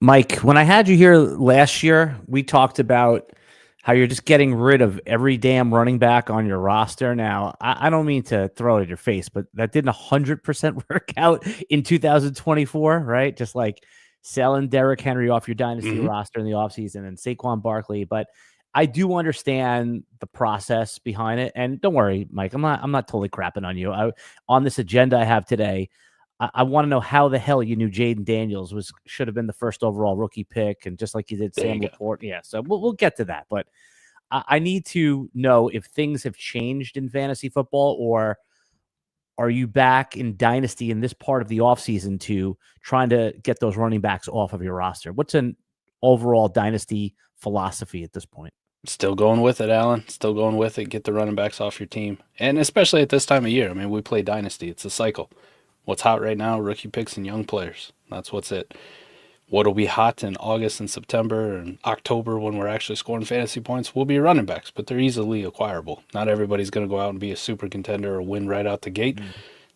Mike, when I had you here last year, we talked about how you're just getting rid of every damn running back on your roster. Now, I don't mean to throw it at your face, but that didn't 100% work out in 2024, right? Just like selling Derrick Henry off your dynasty roster in the offseason and Saquon Barkley. But I do understand the process behind it. And don't worry, Mike, I'm not totally crapping on you. On this agenda I have today, I want to know how the hell you knew Jaden Daniels should have been the first overall rookie pick, and just like you did Sam Laporte. Yeah, so we'll get to that, but I need to know if things have changed in fantasy football, or are you back in Dynasty in this part of the offseason to trying to get those running backs off of your roster? What's an overall Dynasty philosophy at this point? Still going with it, Alan. Still going with it. Get the running backs off your team. And especially at this time of year. I mean, we play Dynasty. It's a cycle. What's hot right now? Rookie picks and young players. That's what's it. What'll be hot in August and September and October when we're actually scoring fantasy points will be running backs, but they're easily acquirable. Not everybody's going to go out and be a super contender or win right out the gate.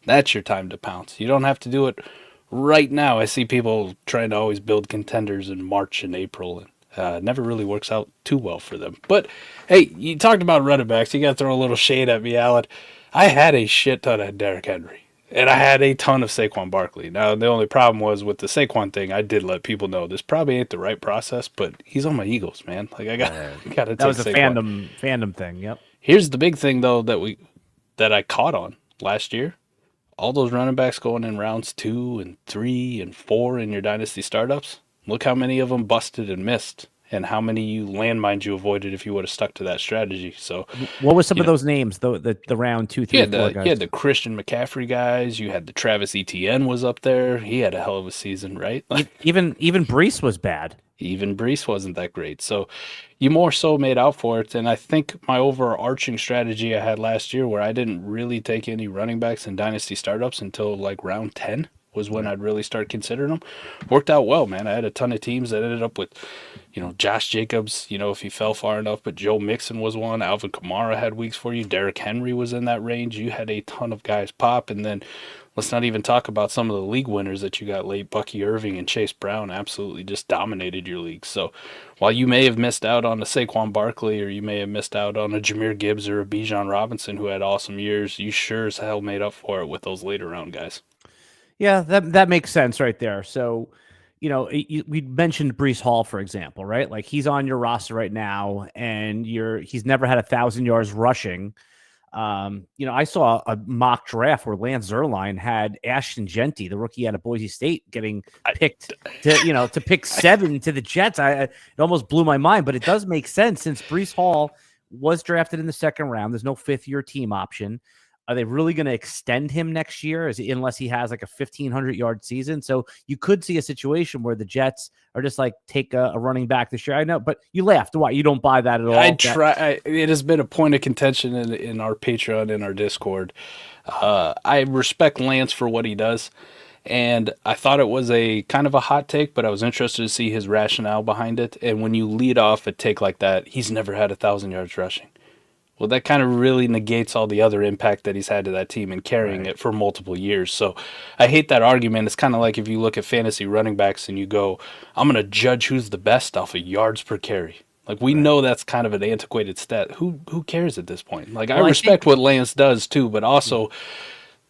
That's your time to pounce. You don't have to do it right now. I see people trying to always build contenders in March and April, and never really works out too well for them. But, hey, you talked about running backs. You got to throw a little shade at me, Alan. I had a shit ton of Derrick Henry. And I had a ton of Saquon Barkley. Now, the only problem was with the Saquon thing, I did let people know this probably ain't the right process, but he's on my Eagles, man. Like, I got to take That was a Saquon. fandom thing, yep. Here's the big thing, though, that I caught on last year. All those running backs going in rounds 2 and 3 and 4 in your Dynasty startups. Look how many of them busted and missed, and how many landmines you avoided if you would have stuck to that strategy. So, what was some of those names? The round 2, 3, 4 guys. You had the Christian McCaffrey guys. You had the Travis Etienne was up there. He had a hell of a season, right? Even Brees was bad. Even Brees wasn't that great. So you more so made out for it. And I think my overarching strategy I had last year, where I didn't really take any running backs in Dynasty startups until like round 10, was when I'd really start considering them. Worked out well, man. I had a ton of teams that ended up with, Josh Jacobs, if he fell far enough, but Joe Mixon was one. Alvin Kamara had weeks for you. Derrick Henry was in that range. You had a ton of guys pop. And then let's not even talk about some of the league winners that you got late. Bucky, Irving, and Chase Brown absolutely just dominated your league. So while you may have missed out on a Saquon Barkley, or you may have missed out on a Jahmyr Gibbs or a Bijan Robinson who had awesome years, you sure as hell made up for it with those later round guys. Yeah, that makes sense right there. So, we mentioned Brees Hall, for example, right? Like, he's on your roster right now, and he's never had 1,000 yards rushing. I saw a mock draft where Lance Zierlein had Ashton Genty, the rookie out of Boise State, getting picked to pick 7 to the Jets. It almost blew my mind, but it does make sense since Brees Hall was drafted in the second round. There's no 5th-year team option. Are they really going to extend him next year unless he has like a 1,500-yard season? So you could see a situation where the Jets are just like, take a running back this year. I know, but you laughed. Why? You don't buy that at all? It has been a point of contention in our Patreon, in our Discord. I respect Lance for what he does, and I thought it was a kind of a hot take, but I was interested to see his rationale behind it. And when you lead off a take like that, he's never had 1,000 yards rushing. Well, that kind of really negates all the other impact that he's had to that team and carrying it for multiple years. So I hate that argument. It's kind of like if you look at fantasy running backs and you go, I'm going to judge who's the best off of yards per carry. Like, we know that's kind of an antiquated stat. Who cares at this point? Like, I respect what Lance does too, but also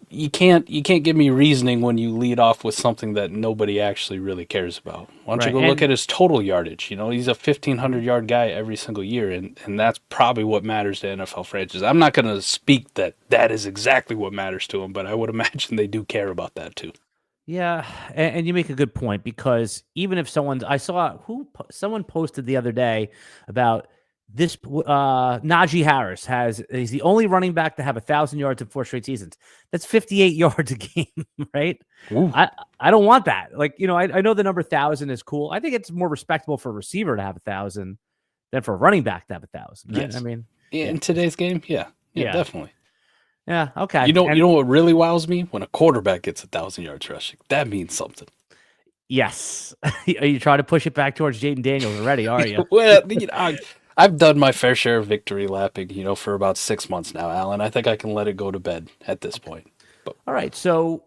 you can't give me reasoning when you lead off with something that nobody actually really cares about. Why don't you go look at his total yardage? He's a 1,500-yard guy every single year, and that's probably what matters to NFL franchises. I'm not going to speak that is exactly what matters to them, but I would imagine they do care about that too. Yeah, and you make a good point, because even if someone posted the other day about this, Najee Harris he's the only running back to have 1,000 yards in 4 straight seasons. That's 58 yards a game, right? I don't want that. Like, I know the number 1,000 is cool. I think it's more respectable for a receiver to have 1,000 than for a running back to have 1,000. Right? Yes. I mean, in today's game, yeah, definitely. Yeah. Okay. You know what really wows me? When a quarterback gets 1,000 yards rushing, that means something. Yes. Are you trying to push it back towards Jaden Daniels already? Are you? Well, I've done my fair share of victory lapping, for about 6 months now, Alan. I think I can let it go to bed at this point. All right. So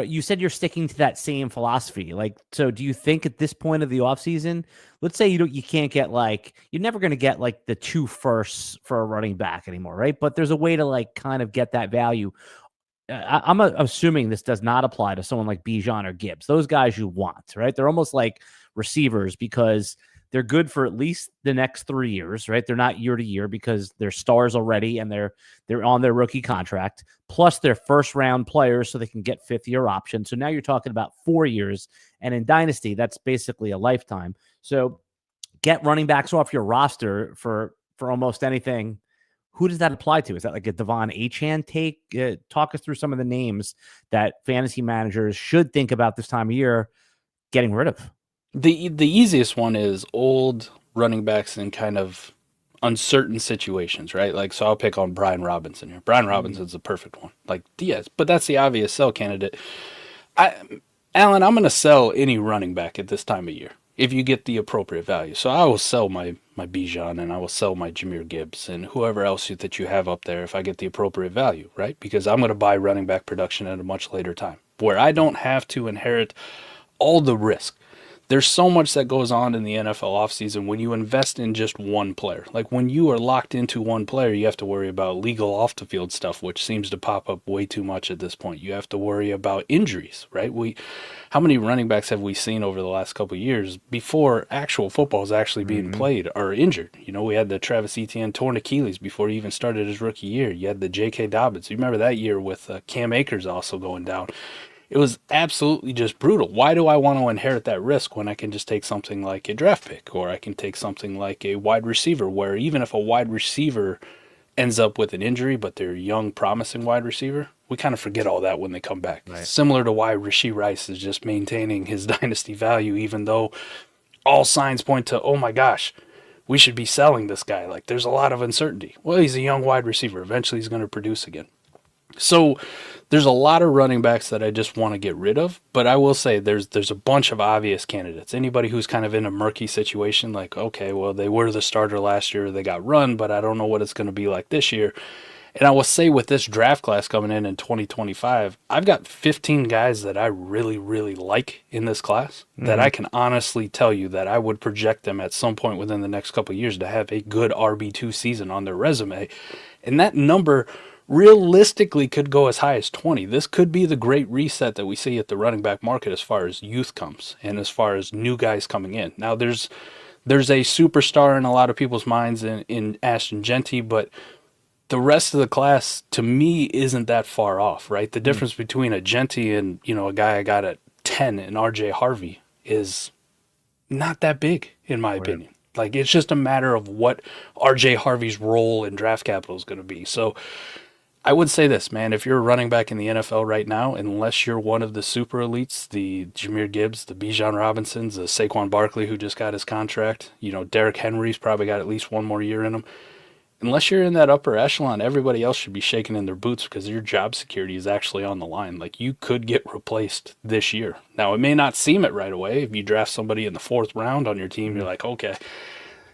you said you're sticking to that same philosophy. Like, so do you think at this point of the offseason, let's say you can't get you're never going to get like the 2 firsts for a running back anymore, right? But there's a way to like kind of get that value. I'm assuming this does not apply to someone like Bijan or Gibbs. Those guys you want, right? They're almost like receivers because they're good for at least the next 3 years, right? They're not year to year because they're stars already and they're on their rookie contract. Plus, they're first round players, so they can get 5th-year option. So now you're talking about 4 years, and in Dynasty, that's basically a lifetime. So get running backs off your roster for almost anything. Who does that apply to? Is that like a Devon Achane take? Talk us through some of the names that fantasy managers should think about this time of year getting rid of. The easiest one is old running backs in kind of uncertain situations, right? Like, so I'll pick on Brian Robinson here. Brian Robinson's the perfect one. Like, yes, but that's the obvious sell candidate. Alan, I'm going to sell any running back at this time of year if you get the appropriate value. So I will sell my Bijan and I will sell my Jahmyr Gibbs and whoever else that you have up there if I get the appropriate value, right? Because I'm going to buy running back production at a much later time where I don't have to inherit all the risk. There's so much that goes on in the NFL offseason when you invest in just one player. Like when you are locked into one player, you have to worry about legal off-the-field stuff, which seems to pop up way too much at this point. You have to worry about injuries, right? How many running backs have we seen over the last couple of years before actual football is actually being played are injured? You know, we had the Travis Etienne torn Achilles before he even started his rookie year. You had the J.K. Dobbins. You remember that year with Cam Akers also going down. It was absolutely just brutal. Why do I want to inherit that risk when I can just take something like a draft pick or I can take something like a wide receiver where even if a wide receiver ends up with an injury but they're a young, promising wide receiver, we kind of forget all that when they come back. Right. Similar to why Rashee Rice is just maintaining his dynasty value even though all signs point to, oh my gosh, we should be selling this guy. Like there's a lot of uncertainty. Well, he's a young wide receiver. Eventually he's going to produce again. So there's a lot of running backs that I just want to get rid of, but I will say there's a bunch of obvious candidates. Anybody who's kind of in a murky situation, like, okay, well, they were the starter last year, they got run, but I don't know what it's going to be like this year. And I will say with this draft class coming in 2025, I've got 15 guys that I really, really like in this class that I can honestly tell you that I would project them at some point within the next couple of years to have a good RB2 season on their resume. And that number realistically could go as high as 20. This could be the great reset that we see at the running back market as far as youth comes and as far as new guys coming in. Now, there's a superstar in a lot of people's minds in Ashton Jeanty, but the rest of the class, to me, isn't that far off, right? The difference between a Jeanty and, a guy I got at 10 in RJ Harvey is not that big, in my opinion. Like, it's just a matter of what RJ Harvey's role in draft capital is going to be. So I would say this, man, if you're a running back in the NFL right now, unless you're one of the super elites, the Jahmyr Gibbs, the Bijan Robinsons, the Saquon Barkley who just got his contract, Derrick Henry's probably got at least one more year in him. Unless you're in that upper echelon, everybody else should be shaking in their boots because your job security is actually on the line. Like, you could get replaced this year. Now, it may not seem it right away. If you draft somebody in the 4th round on your team, you're like, okay,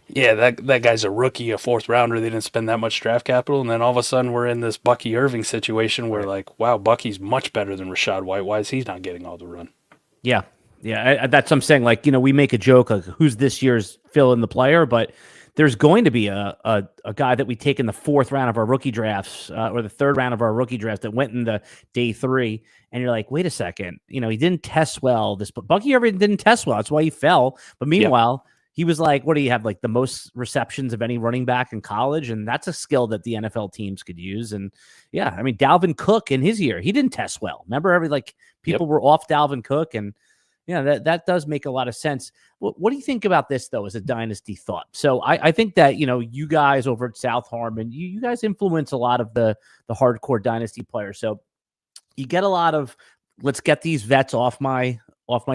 yeah, that guy's a rookie, a 4th rounder. They didn't spend that much draft capital. And then all of a sudden we're in this Bucky Irving situation where like, wow, Bucky's much better than Rachaad White. Why is he not getting all the run? Yeah. Yeah. That's what I'm saying. Like, we make a joke like who's this year's fill in the player, but there's going to be a guy that we take in the 4th round of our rookie drafts or the 3rd round of our rookie drafts that went in the day 3. And you're like, wait a second, he didn't test well. But Bucky Irving didn't test well. That's why he fell. But meanwhile, he was like, what do you have? Like the most receptions of any running back in college. And that's a skill that the NFL teams could use. And yeah, I mean, Dalvin Cook in his year, he didn't test well. Remember people were off Dalvin Cook and yeah, that does make a lot of sense. What do you think about this though, as a dynasty thought? So I think that, you guys over at South Harmon, you guys influence a lot of the hardcore dynasty players. So you get a lot of, let's get these vets off my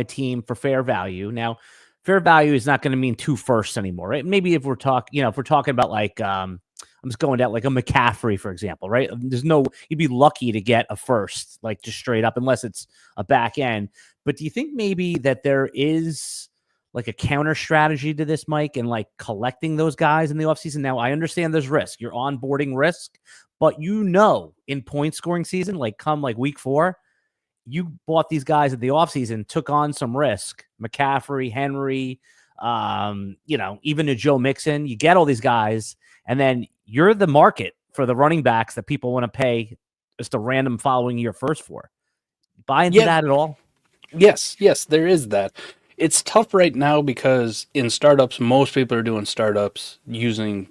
team for fair value. Now, fair value is not going to mean 2 firsts anymore, right? Maybe if we're talking about like, I'm just going down like a McCaffrey, for example, right? You'd be lucky to get a first, like just straight up, unless it's a back end. But do you think maybe that there is like a counter strategy to this, Mike, and like collecting those guys in the offseason? Now, I understand there's risk. You're onboarding risk, but in point scoring season, like come like week 4, you bought these guys at the offseason, took on some risk, McCaffrey, Henry, even a Joe Mixon. You get all these guys, and then you're the market for the running backs that people want to pay just a random following year first for. Buy into that at all? Yes, there is that. It's tough right now because in startups, most people are doing startups using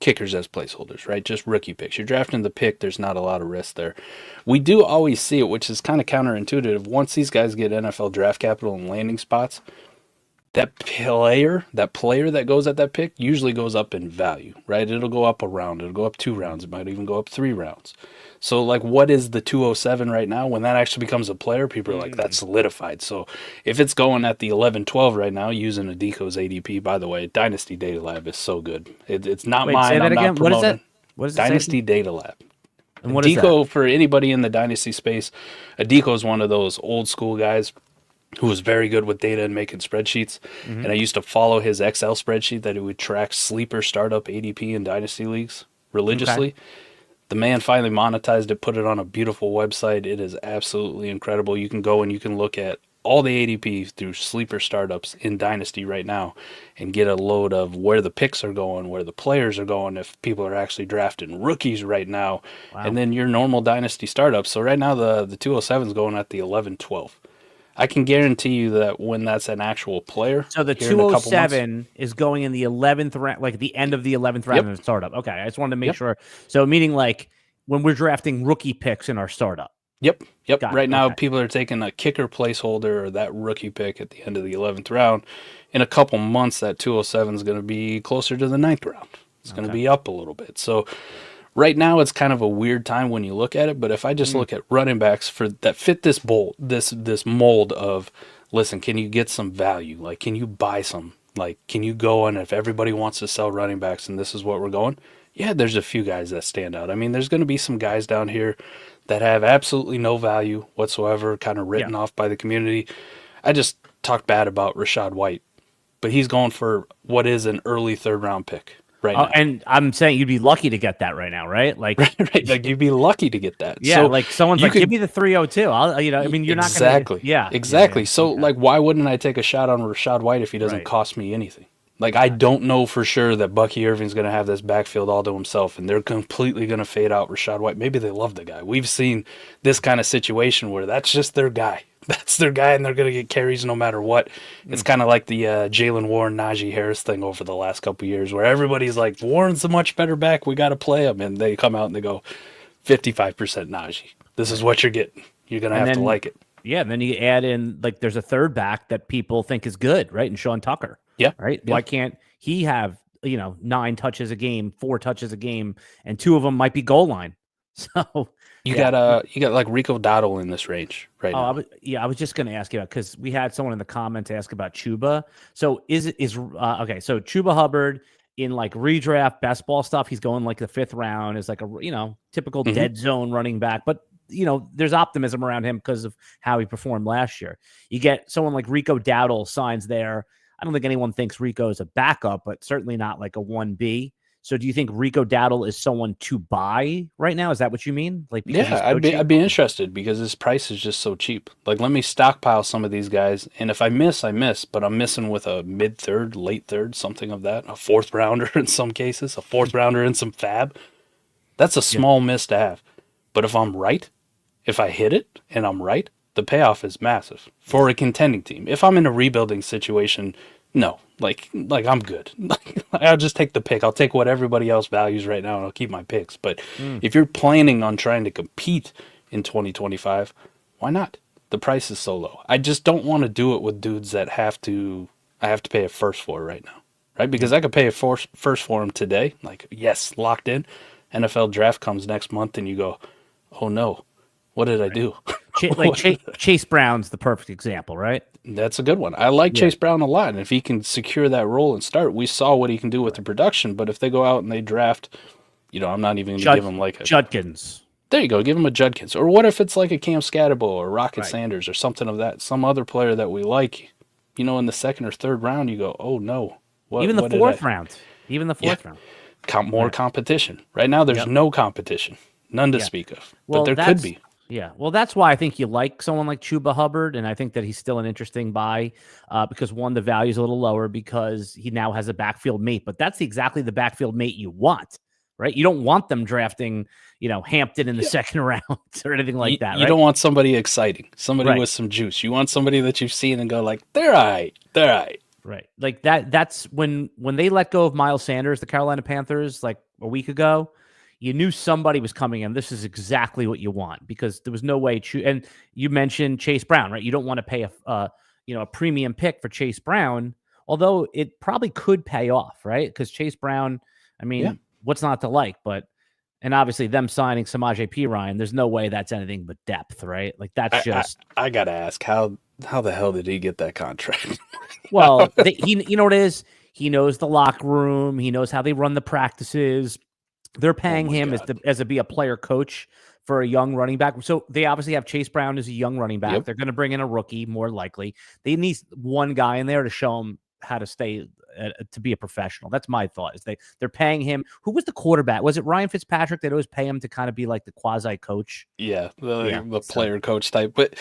kickers as placeholders, right? Just rookie picks. You're drafting the pick. There's not a lot of risk there. We do always see it, which is kind of counterintuitive. Once these guys get NFL draft capital and landing spots, that player that goes at that pick usually goes up in value, right? It'll go up a round. It'll go up 2 rounds. It might even go up 3 rounds. So, like, what is the 207 right now? When that actually becomes a player, people are like, that's solidified. So, if it's going at the 11-12 right now, using Adico's ADP, by the way, Dynasty Data Lab is so good. It's not mine. Say that I'm again. not What is promoting. that? What is Dynasty Data Lab. And what is Adico, that? for anybody in the Dynasty space, Adico is one of those old school guys who was very good with data and making spreadsheets. And I used to follow his Excel spreadsheet that it would track sleeper startup ADP in Dynasty Leagues religiously. Okay. The man finally monetized it, put it on a beautiful website. It is absolutely incredible. You can go and you can look at all the ADP through sleeper startups in Dynasty right now and get a load of where the picks are going, where the players are going, if people are actually drafting rookies right now. Wow. And then your normal Dynasty startups. So right now the 207 is going at the 11-12. I can guarantee you that when that's an actual player. So the 207 is going in the 11th round, like at the end of the 11th round of the startup. Okay, I just wanted to make sure. So meaning like when we're drafting rookie picks in our startup. Yep. Right now, people are taking a kicker placeholder or that rookie pick at the end of the 11th round. In a couple months, that 207 is going to be closer to the 9th round. It's going to be up a little bit. So right now, it's kind of a weird time when you look at it. But if I just look at running backs that fit this mold of, listen, can you get some value? Like, can you buy some? Like, can you go and if everybody wants to sell running backs and this is what we're going? Yeah, there's a few guys that stand out. I mean, there's going to be some guys down here that have absolutely no value whatsoever, kind of written off by the community. I just talked bad about Rachaad White, but he's going for what is an early 3rd round pick right now. And I'm saying you'd be lucky to get that right now, right? Like, right, like you'd be lucky to get that. Yeah, so like someone's like, give me the 302. You're not exactly. Gonna, exactly. So like, why wouldn't I take a shot on Rachaad White if he doesn't cost me anything? Like, I don't know for sure that Bucky Irving's going to have this backfield all to himself, and they're completely going to fade out Rachaad White. Maybe they love the guy. We've seen this kind of situation where that's just their guy. That's their guy, and they're going to get carries no matter what. It's kind of like the Jalen Warren, Najee Harris thing over the last couple of years, where everybody's like, Warren's a much better back. We got to play him. And they come out and they go, 55% Najee. This is what you're getting. You're going to have to like it. Yeah, and then you add in, like, there's a third back that people think is good, right? And Sean Tucker. Yeah. Right. Yeah. Why can't he have, 9 touches a game, 4 touches a game, and 2 of them might be goal line? So you got like Rico Dowdle in this range right now. I was just going to ask you about, because we had someone in the comments ask about Chuba. So okay? So Chuba Hubbard in like redraft best ball stuff, he's going like the 5th round is like a typical dead zone running back, but there's optimism around him because of how he performed last year. You get someone like Rico Dowdle signs there. I don't think anyone thinks Rico is a backup, but certainly not like a 1B. So do you think Rico Dowdle is someone to buy right now? Is that what you mean? Like, yeah, I'd be interested because his price is just so cheap. Like, let me stockpile some of these guys, and if I miss, I miss. But I'm missing with a mid-3rd, late-3rd, something of that. A 4th rounder in some cases, a 4th rounder in some fab. That's a small miss to have. But if I'm right, if I hit it and I'm right, the payoff is massive for a contending team. If I'm in a rebuilding situation, no, like I'm good. I'll just take the pick. I'll take what everybody else values right now, and I'll keep my picks. But if you're planning on trying to compete in 2025, why not? The price is so low. I just don't want to do it with dudes that I have to pay a first for right now, right? Because I could pay a first for him today, like, yes, locked in. NFL draft comes next month, and you go, oh no, what did I do? Chase Brown's the perfect example, right? That's a good one. I like Chase Brown a lot. And if he can secure that role and start, we saw what he can do with the production. But if they go out and they draft, I'm not even going to give him like a Judkins. There you go. Give him a Judkins. Or what if it's like a Cam Scatterbo or Rocket Sanders or something of that, some other player that we like, in the 2nd or 3rd round, you go, oh no. Even the 4th round. Even the 4th round. More competition. Right now, there's no competition. None to speak of. But there could be. Yeah, well, that's why I think you like someone like Chuba Hubbard, and I think that he's still an interesting buy because one, the value is a little lower because he now has a backfield mate, but that's exactly the backfield mate you want, right? You don't want them drafting, Hampton in the second round or anything like that, You right? don't want somebody exciting, somebody Right, with some juice. You want somebody that you've seen and go like, they're all right, they're all right. right. Like that. That's when they let go of Miles Sanders, the Carolina Panthers, like a week ago. You knew somebody was coming in. This is exactly what you want because there was no way. And you mentioned Chase Brown, right? You don't want to pay a premium pick for Chase Brown, although it probably could pay off, right? Because Chase Brown, I mean, Yeah. what's not to like? And obviously them signing Samaje Perine, there's no way that's anything but depth, right? Like that's just. I gotta ask, how the hell did he get that contract? Well, you know what it is? He knows the locker room. He knows how they run the practices. They're Oh paying my him God. as to be a player coach for a young running back. So they obviously have Chase Brown as a young running back. Yep. They're going to bring in a rookie more likely. They need one guy in there to show him how to stay to be a professional. That's my thought. Is they're paying him. Who was the quarterback? Was it Ryan Fitzpatrick? They'd always pay him to kind of be like the quasi coach. Yeah, Yeah, the so- player coach type, but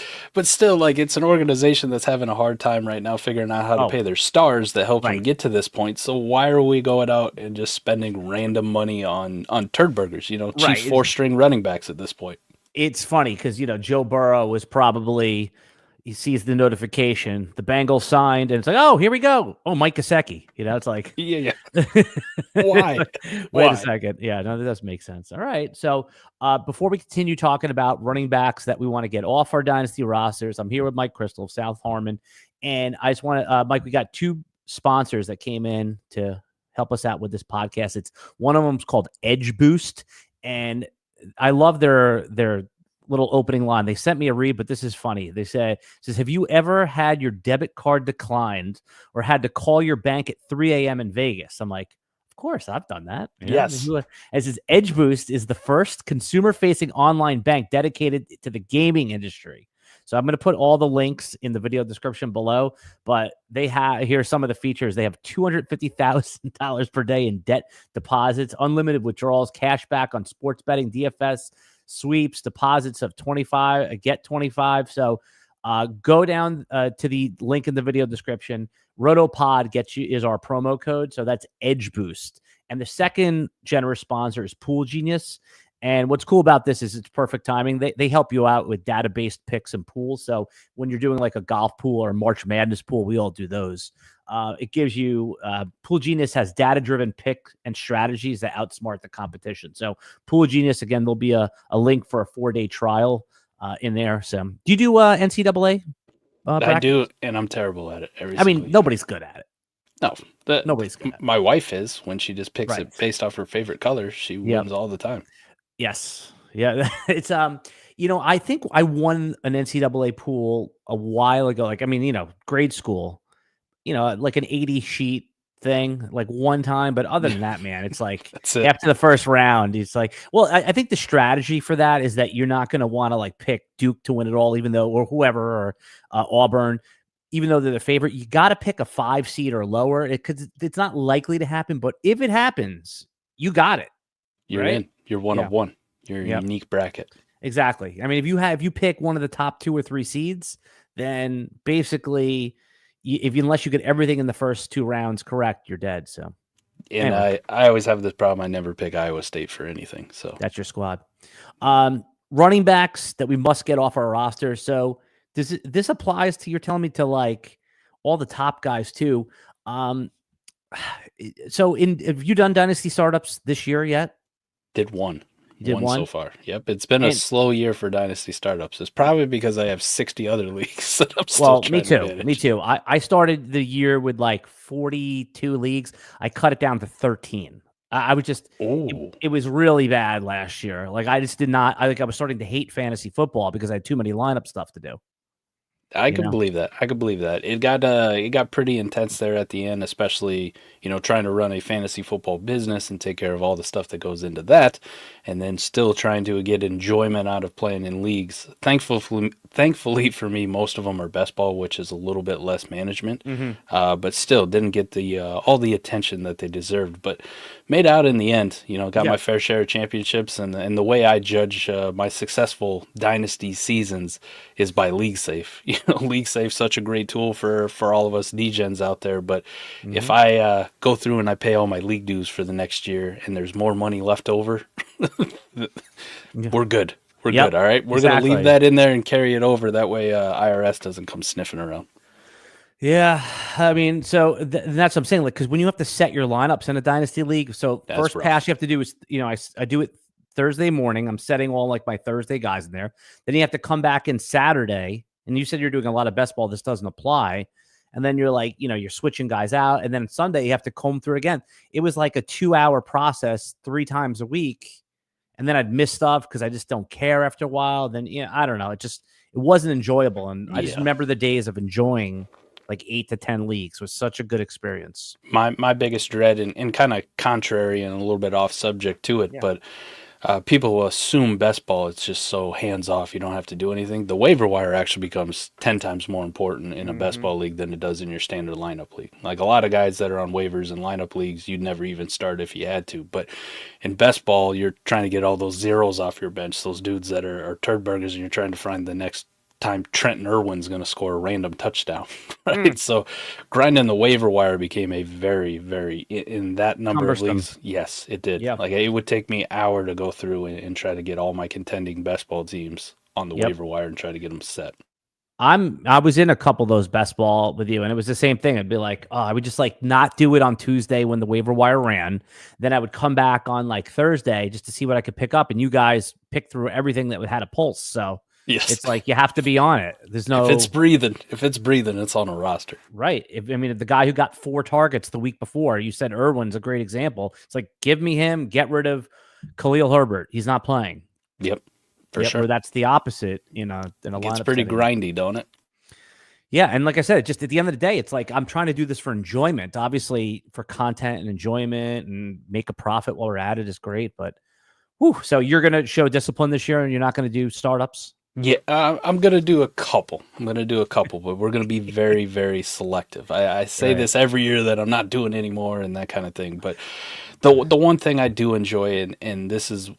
still, like it's an organization that's having a hard time right now figuring out how to pay their stars that help them right. get to this point. So why are we going out and just spending random money on turd burgers? Cheap Right. 4-string running backs at this point. It's funny because Joe Burrow was probably. He sees the notification, the Bengals signed, and it's like, oh, here we go. Oh, Mike Gesicki. It's like, Yeah. Why? Wait a second. Yeah, no, that does make sense. All right. So before we continue talking about running backs that we want to get off our dynasty rosters, I'm here with Mike Chrystal of South Harmon. And I just want to, Mike, we got two sponsors that came in to help us out with this podcast. It's one of them is called Edge Boost. And I love their little opening line. They sent me a read, but this is funny. They says, have you ever had your debit card declined or had to call your bank at 3 a.m. in Vegas? I'm like, of course, I've done that. Yes. As his Edge Boost is the first consumer-facing online bank dedicated to the gaming industry. So I'm going to put all the links in the video description below, but they have here are some of the features. They have $250,000 per day in debt deposits, unlimited withdrawals, cash back on sports betting, DFS, sweeps, deposits of 25, get 25. So go down to the link in the video description. RotoPod is our promo code. So that's Edge Boost. And the second generous sponsor is Pool Genius. And what's cool about this is it's perfect timing. They help you out with database picks and pools. So when you're doing like a golf pool or a March Madness pool, we all do those. It gives you Pool Genius has data-driven pick and strategies that outsmart the competition. So Pool Genius, again, there'll be a link for a 4-day trial in there. So do you do NCAA? I do, and I'm terrible at it. Nobody's good at it. No, nobody's good. My wife is. When she just picks it based off her favorite colors, she wins all the time. Yes. Yeah. It's, I think I won an NCAA pool a while ago. Like, grade school, like an 80 sheet thing, like one time. But other than that, man, it's like after the first round, it's like, well, I think the strategy for that is that you're not going to want to like pick Duke to win it all, even though, or whoever, or Auburn, even though they're the favorite, you got to pick a 5 seed or lower. Because it's not likely to happen. But if it happens, you got it. You're in. You're one of one. You're a unique bracket. Exactly. I mean, if you pick one of the top 2 or 3 seeds, then basically, unless you get everything in the first 2 rounds correct, you're dead. So, and anyway. I always have this problem. I never pick Iowa State for anything. So that's your squad. Running backs that we must get off our roster. So this applies to, you're telling me, to like all the top guys too. So have you done dynasty startups this year yet? Did one. You did one so far. Yep. It's been a slow year for dynasty startups. It's probably because I have 60 other leagues that I'm still trying to manage. Me too. I started the year with like 42 leagues. I cut it down to 13. I was just, it was really bad last year. Like I just did not, I was starting to hate fantasy football because I had too many lineup stuff to do. I could believe that. It got pretty intense there at the end, especially, trying to run a fantasy football business and take care of all the stuff that goes into that. and then still trying to get enjoyment out of playing in leagues. Thankfully for me, most of them are best ball, which is a little bit less management, but still didn't get the all the attention that they deserved. But made out in the end. Got my fair share of championships, and the way I judge my successful dynasty seasons is by League Safe. League Safe, such a great tool for all of us degens out there. But if I go through and I pay all my league dues for the next year, and there's more money left over, we're good. We're good. All right. We're going to leave that in there and carry it over. That way IRS doesn't come sniffing around. Yeah. I mean, so that's what I'm saying. Like, because when you have to set your lineups in a dynasty league, so that's first rough. Pass you have to do is, I do it Thursday morning. I'm setting all like my Thursday guys in there. Then you have to come back in Saturday. And you said you're doing a lot of best ball. This doesn't apply. And then you're like, you're switching guys out. And then Sunday you have to comb through again. It was like a 2-hour process 3 times a week. And then I'd miss stuff because I just don't care after a while. Then, I don't know. It wasn't enjoyable. And I just remember the days of enjoying like 8 to 10 leagues. It was such a good experience. My biggest dread, and kind of contrary and a little bit off subject to it, but people will assume best ball, it's just so hands off. You don't have to do anything. The waiver wire actually becomes 10 times more important in a best ball league than it does in your standard lineup league. Like a lot of guys that are on waivers and lineup leagues, you'd never even start if you had to. But in best ball, you're trying to get all those zeros off your bench, those dudes that are turd burgers, and you're trying to find the next time Trenton Irwin's going to score a random touchdown, right? So grinding the waiver wire became a very, very, in that number of leagues, yes, it did. Yeah. Like it would take me an hour to go through and try to get all my contending best ball teams on the waiver wire and try to get them set. I was in a couple of those best ball with you, and it was the same thing. I'd be like, I would just like not do it on Tuesday when the waiver wire ran. Then I would come back on like Thursday just to see what I could pick up, and you guys picked through everything that had a pulse. So yes, it's like you have to be on it. There's no if it's breathing, it's on a roster. Right. The guy who got 4 targets the week before, you said Irwin's a great example. It's like, give me him, get rid of Khalil Herbert. He's not playing. Yep. For sure. Or that's the opposite, in a lineup. It's pretty grindy, don't it? Yeah, and like I said, just at the end of the day, it's like I'm trying to do this for enjoyment. Obviously, for content and enjoyment and make a profit while we're at it is great. But, so you're going to show discipline this year, and you're not going to do startups? Yeah, I'm going to do a couple. But we're going to be very, very selective. I say this every year that I'm not doing anymore and that kind of thing. But the one thing I do enjoy, and this is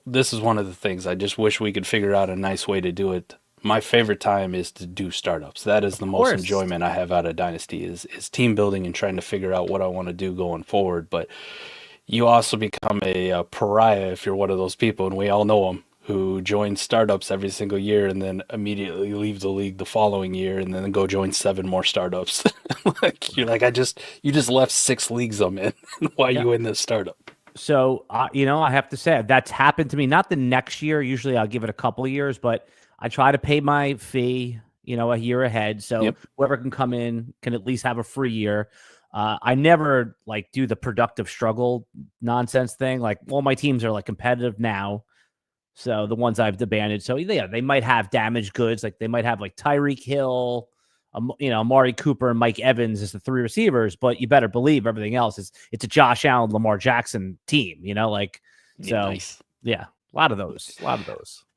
one of the things, I just wish we could figure out a nice way to do it. My favorite time is to do startups. That is the most enjoyment I have out of Dynasty is team building and trying to figure out what I want to do going forward. But you also become a pariah if you're one of those people, and we all know them, who join startups every single year and then immediately leave the league the following year and then go join 7 more startups. You're like, you just left 6 leagues I'm in. Why are you in this startup? So, I have to say that's happened to me. Not the next year. Usually I'll give it a couple of years, but I try to pay my fee, a year ahead. So whoever can come in can at least have a free year. I never like do the productive struggle nonsense thing. Like all my teams are like competitive now. So the ones I've abandoned. So yeah, they might have damaged goods. Like they might have like Tyreek Hill, Amari Cooper and Mike Evans as the 3 receivers, but you better believe everything else it's a Josh Allen, Lamar Jackson team, nice. Yeah, a lot of those.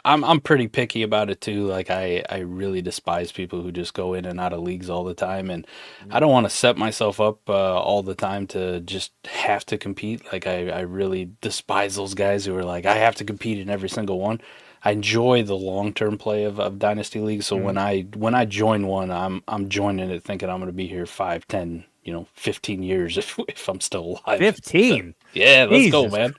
I'm pretty picky about it too. Like I really despise people who just go in and out of leagues all the time, and I don't want to set myself up all the time to just have to compete. Like I really despise those guys who are like, I have to compete in every single one. I enjoy the long-term play of Dynasty Leagues. So when I join one, I'm joining it thinking I'm going to be here 5, 10, 15 years if I'm still alive. 15. Yeah, let's go, man.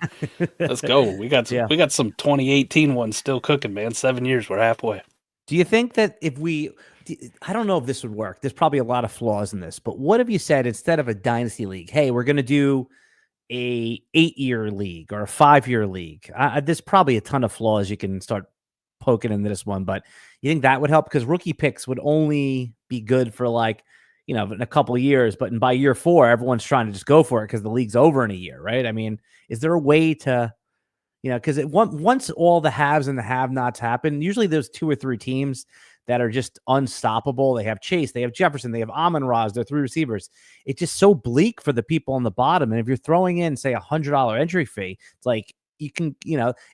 Let's go. We got some 2018 ones still cooking, man. 7 years, we're halfway. Do you think that I don't know if this would work. There's probably a lot of flaws in this, but what if you said instead of a dynasty league, hey, we're going to do a 8-year league or a 5-year league? There's probably a ton of flaws you can start poking into this one, but you think that would help? Because rookie picks would only be good for like, in a couple of years, but by year 4, everyone's trying to just go for it because the league's over in a year, right? I mean, is there a way to, because once all the haves and the have-nots happen, usually there's 2 or 3 teams that are just unstoppable. They have Chase, they have Jefferson, they have Amon-Ra, they're 3 receivers. It's just so bleak for the people on the bottom. And if you're throwing in, say, $100 entry fee, it's like you can,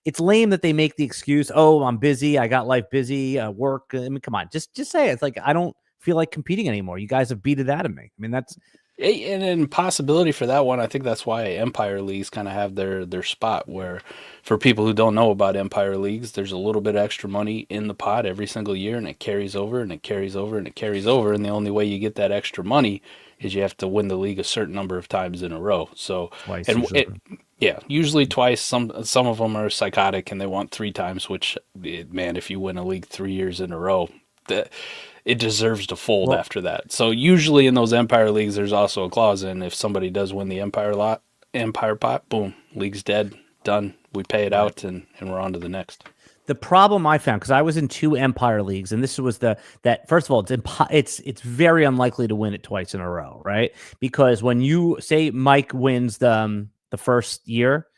it's lame that they make the excuse, oh, I'm busy, I got life busy, work. I mean, come on, just say it. It's like, I don't feel like competing anymore. You guys have beat it out of me. I mean, that's And in possibility for that one, I think that's why Empire Leagues kind of have their spot where, for people who don't know about Empire Leagues, there's a little bit extra money in the pot every single year, and it carries over, and it carries over, and it carries over, and the only way you get that extra money is you have to win the league a certain number of times in a row. So, twice. and yeah, usually twice. Some of them are psychotic and they want 3 times. Which, man, if you win a league 3 years in a row, it deserves to fold after that. So usually in those Empire Leagues, there's also a clause in if somebody does win the Empire pot, boom, league's dead, done. We pay it out and we're on to the next. The problem I found, because I was in 2 Empire Leagues, and this was that first of all, it's very unlikely to win it twice in a row, right? Because when you say Mike wins the first year,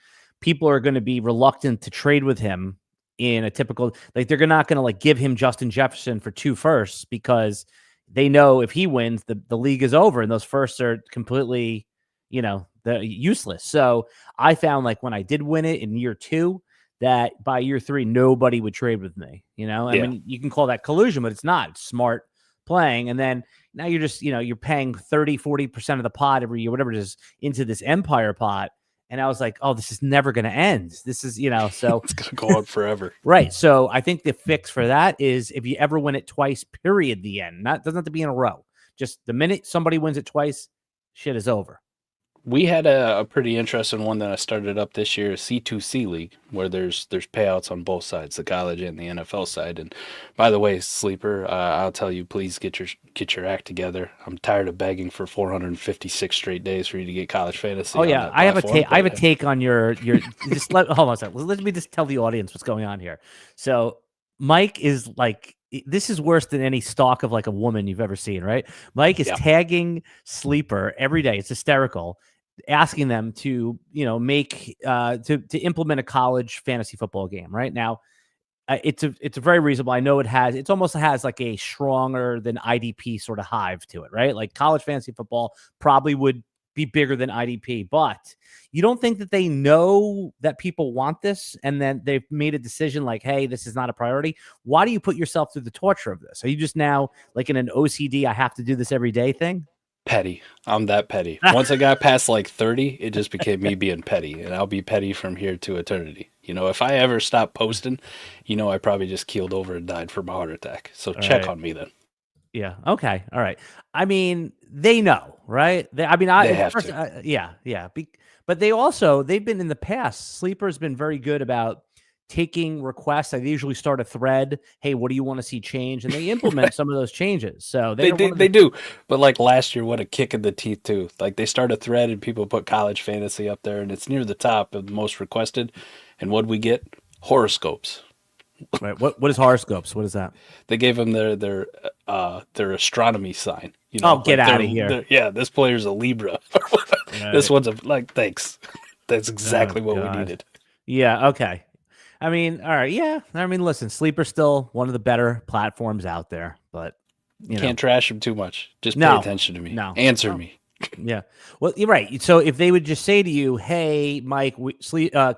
people are going to be reluctant to trade with him in a typical, like, they're not going to like give him Justin Jefferson for 2 firsts because they know if he wins, the league is over, and those firsts are completely, they're useless. So I found, like, when I did win it in year 2, that by year 3, nobody would trade with me. I mean, you can call that collusion, but it's not. It's smart playing. And then now you're just, you're paying 30-40% of the pot every year, whatever it is, into this Empire pot. And I was like, oh, this is never going to end. This is, so it's going to go on forever. Right. So I think the fix for that is if you ever win it twice, period, the end. Doesn't have to be in a row. Just the minute somebody wins it twice, shit is over. We had a pretty interesting one that I started up this year, a C2C League, where there's payouts on both sides, the college and the NFL side. And by the way, Sleeper, I'll tell you, please get your act together. I'm tired of begging for 456 straight days for you to get college fantasy. Oh yeah, I have a take on your. Just hold on a second. Let me just tell the audience what's going on here. So Mike is like, this is worse than any stalk of like a woman you've ever seen, right? Mike is tagging Sleeper every day. It's hysterical, asking them to, make to implement a college fantasy football game. Right now, it's a very reasonable. I know it almost has like a stronger than IDP sort of hive to it, right? Like college fantasy football probably would be bigger than IDP, but you don't think that they know that people want this and then they've made a decision like, hey, this is not a priority? Why do you put yourself through the torture of this? Are you just now like in an OCD, I have to do this every day thing? Petty. I'm that petty. Once I got past like 30, it just became me being petty, and I'll be petty from here to eternity. If I ever stop posting, I probably just keeled over and died from a heart attack. So check on me then. Yeah. Okay. All right. I mean, they know, right? They have to. Yeah. But they've been in the past. Sleeper's been very good about taking requests. They usually start a thread. Hey, what do you want to see change? And they implement some of those changes. So they do. But like last year, what a kick in the teeth too. Like they start a thread and people put college fantasy up there, and it's near the top of the most requested. And what we get? Horoscopes. Right. What is horoscopes? What is that? They gave them their astronomy sign. Get out of here. Yeah, this player's a Libra. Right. This one's thanks. That's exactly what we needed. Yeah. Okay. I mean, all right. Yeah. I mean, listen, Sleeper's still one of the better platforms out there, but you can't trash them too much. Just pay attention to me. Answer me. Yeah. Well, you're right. So if they would just say to you, hey, Mike,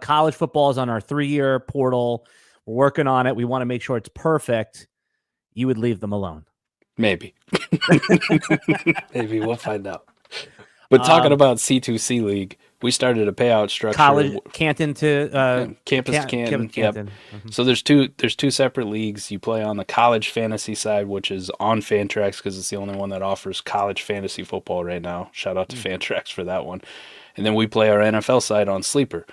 college football is on our 3-year portal. We're working on it. We want to make sure it's perfect. You would leave them alone. Maybe. Maybe we'll find out. But talking about C2C League, we started a payout structure. College Canton to campus Canton. Yep. Mm-hmm. So there's two separate leagues. You play on the college fantasy side, which is on Fantrax because it's the only one that offers college fantasy football right now. Shout out to Fantrax for that one. And then we play our NFL side on Sleeper.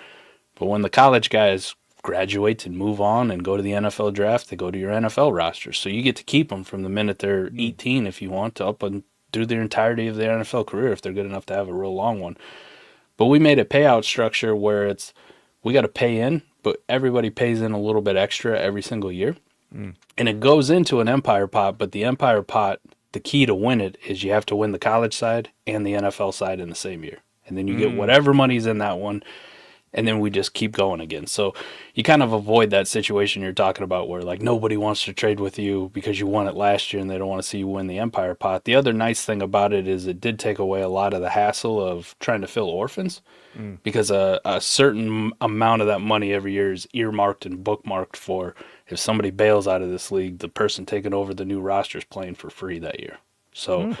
But when the college guys graduate and move on and go to the NFL draft, they go to your NFL roster. So you get to keep them from the minute they're 18 if you want to up and through the entirety of their NFL career if they're good enough to have a real long one. But we made a payout structure where we got to pay in, but everybody pays in a little bit extra every single year. And it goes into an Empire pot, but the Empire pot, the key to win it is you have to win the college side and the NFL side in the same year. And then you get whatever money's in that one. and then we just keep going again. So you kind of avoid that situation you're talking about where like nobody wants to trade with you because you won it last year and they don't want to see you win the Empire pot. The other nice thing about it is it did take away a lot of the hassle of trying to fill orphans because a certain amount of that money every year is earmarked and bookmarked for if somebody bails out of this league, the person taking over the new roster is playing for free that year. So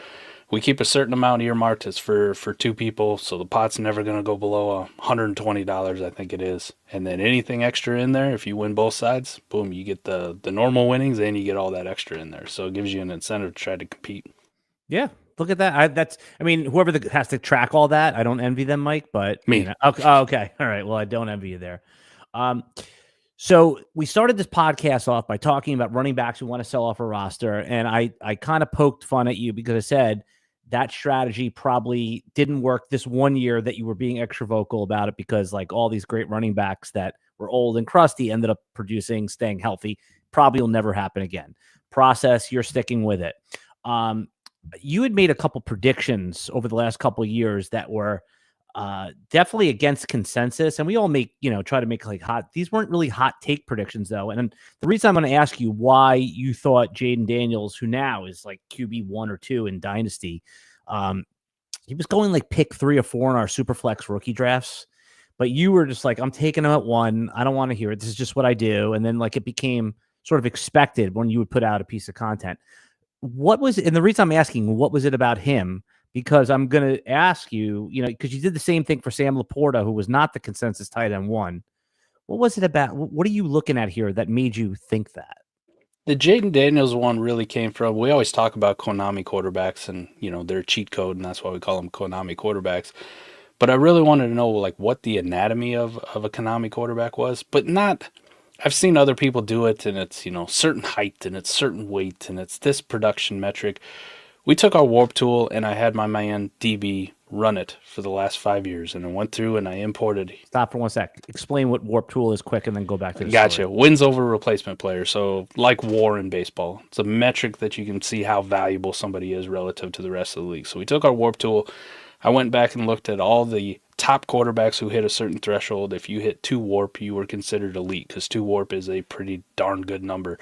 we keep a certain amount earmarked as for two people, so the pot's never going to go below $120, I think it is. And then anything extra in there, if you win both sides, boom, you get the normal winnings and you get all that extra in there. So it gives you an incentive to try to compete. Yeah, look at that. I mean, whoever has to track all that, I don't envy them, Mike. But Me. you know, okay, all right. Well, I don't envy you there. So we started this podcast off by talking about running backs who want to sell off a roster, and I kind of poked fun at you because I said that strategy probably didn't work this one year that you were being extra vocal about it because like all these great running backs that were old and crusty ended up producing, staying healthy. Probably will never happen again. Process, you're sticking with it. You had made a couple predictions over the last couple of years that were definitely against consensus, and we all try to make like these weren't really hot take predictions though. And the reason I'm going to ask you why you thought Jaden Daniels, who now is like QB 1 or 2 in Dynasty, he was going like pick 3 or 4 in our Superflex rookie drafts, but you were just like, I'm taking him at 1. I don't want to hear it. This is just what I do. And then like it became sort of expected when you would put out a piece of content. What was it? And the reason I'm asking, what was it about him? Because I'm going to ask you, because you did the same thing for Sam Laporta, who was not the consensus tight end 1. What was it about? What are you looking at here that made you think that? The Jaden Daniels one really came from, we always talk about Konami quarterbacks and, their cheat code, and that's why we call them Konami quarterbacks. But I really wanted to know, like, what the anatomy of a Konami quarterback was, but not, I've seen other people do it, and it's, certain height, and it's certain weight, and it's this production metric. We took our warp tool, and I had my man DB run it for the last 5 years, and I went through and I imported. Stop for 1 sec. Explain what warp tool is quick, and then go back to the Gotcha. story. Wins over replacement player. So like WAR in baseball, it's a metric that you can see how valuable somebody is relative to the rest of the league. So we took our warp tool. I went back and looked at all the top quarterbacks who hit a certain threshold. If you hit 2 warp, you were considered elite because 2 warp is a pretty darn good number.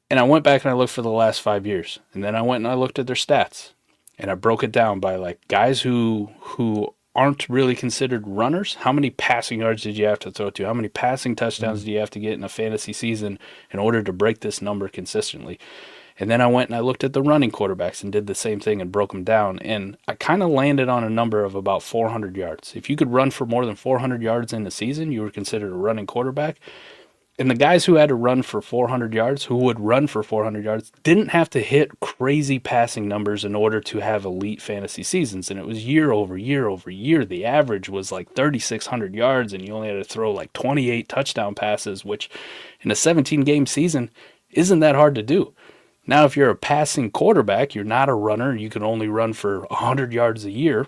And I went back and I looked for the last 5 years. And then I went and I looked at their stats. And I broke it down by like guys who aren't really considered runners. How many passing yards did you have to throw to? How many passing touchdowns do you have to get in a fantasy season in order to break this number consistently? And then I went and I looked at the running quarterbacks and did the same thing and broke them down. And I kind of landed on a number of about 400 yards. If you could run for more than 400 yards in the season, you were considered a running quarterback. And the guys who had to run for 400 yards, who would run for 400 yards, didn't have to hit crazy passing numbers in order to have elite fantasy seasons. And it was year over year over year. The average was like 3,600 yards, and you only had to throw like 28 touchdown passes, which in a 17-game season isn't that hard to do. Now, if you're a passing quarterback, you're not a runner, you can only run for 100 yards a year.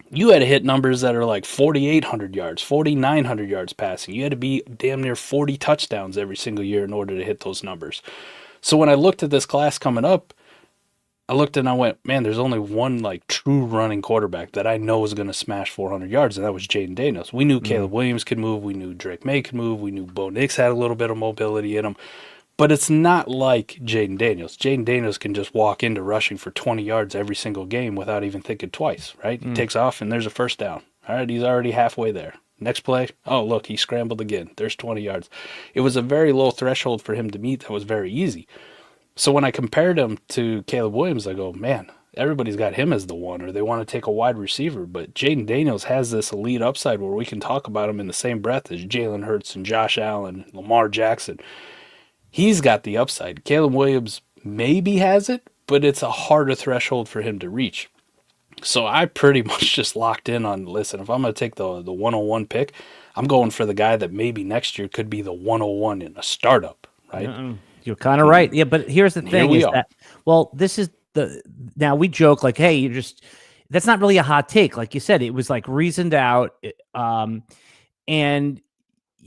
You had to hit numbers that are like 4,800 yards, 4,900 yards passing. You had to be damn near 40 touchdowns every single year in order to hit those numbers. So when I looked at this class coming up, I looked and I went, man, there's only one like true running quarterback that I know is going to smash 400 yards, and that was Jaden Daniels. We knew Caleb Williams could move. We knew Drake May could move. We knew Bo Nix had a little bit of mobility in him. But it's not like Jaden Daniels. Jaden Daniels can just walk into rushing for 20 yards every single game without even thinking twice, right? He takes off and there's a first down. All right, he's already halfway there. Next play, oh, look, he scrambled again. There's 20 yards. It was a very low threshold for him to meet that was very easy. So when I compared him to Caleb Williams, I go, man, everybody's got him as the one, or they want to take a wide receiver. But Jaden Daniels has this elite upside where we can talk about him in the same breath as Jalen Hurts and Josh Allen, Lamar Jackson. He's got the upside. Caleb Williams maybe has it, but it's a harder threshold for him to reach. So I pretty much just locked in on, listen, if I'm going to take the 101 pick, I'm going for the guy that maybe next year could be the 101 in a startup, right? You're kind of right. Yeah, but here's the thing is that, well, this is now we joke like, hey, that's not really a hot take. Like you said, it was like reasoned out. And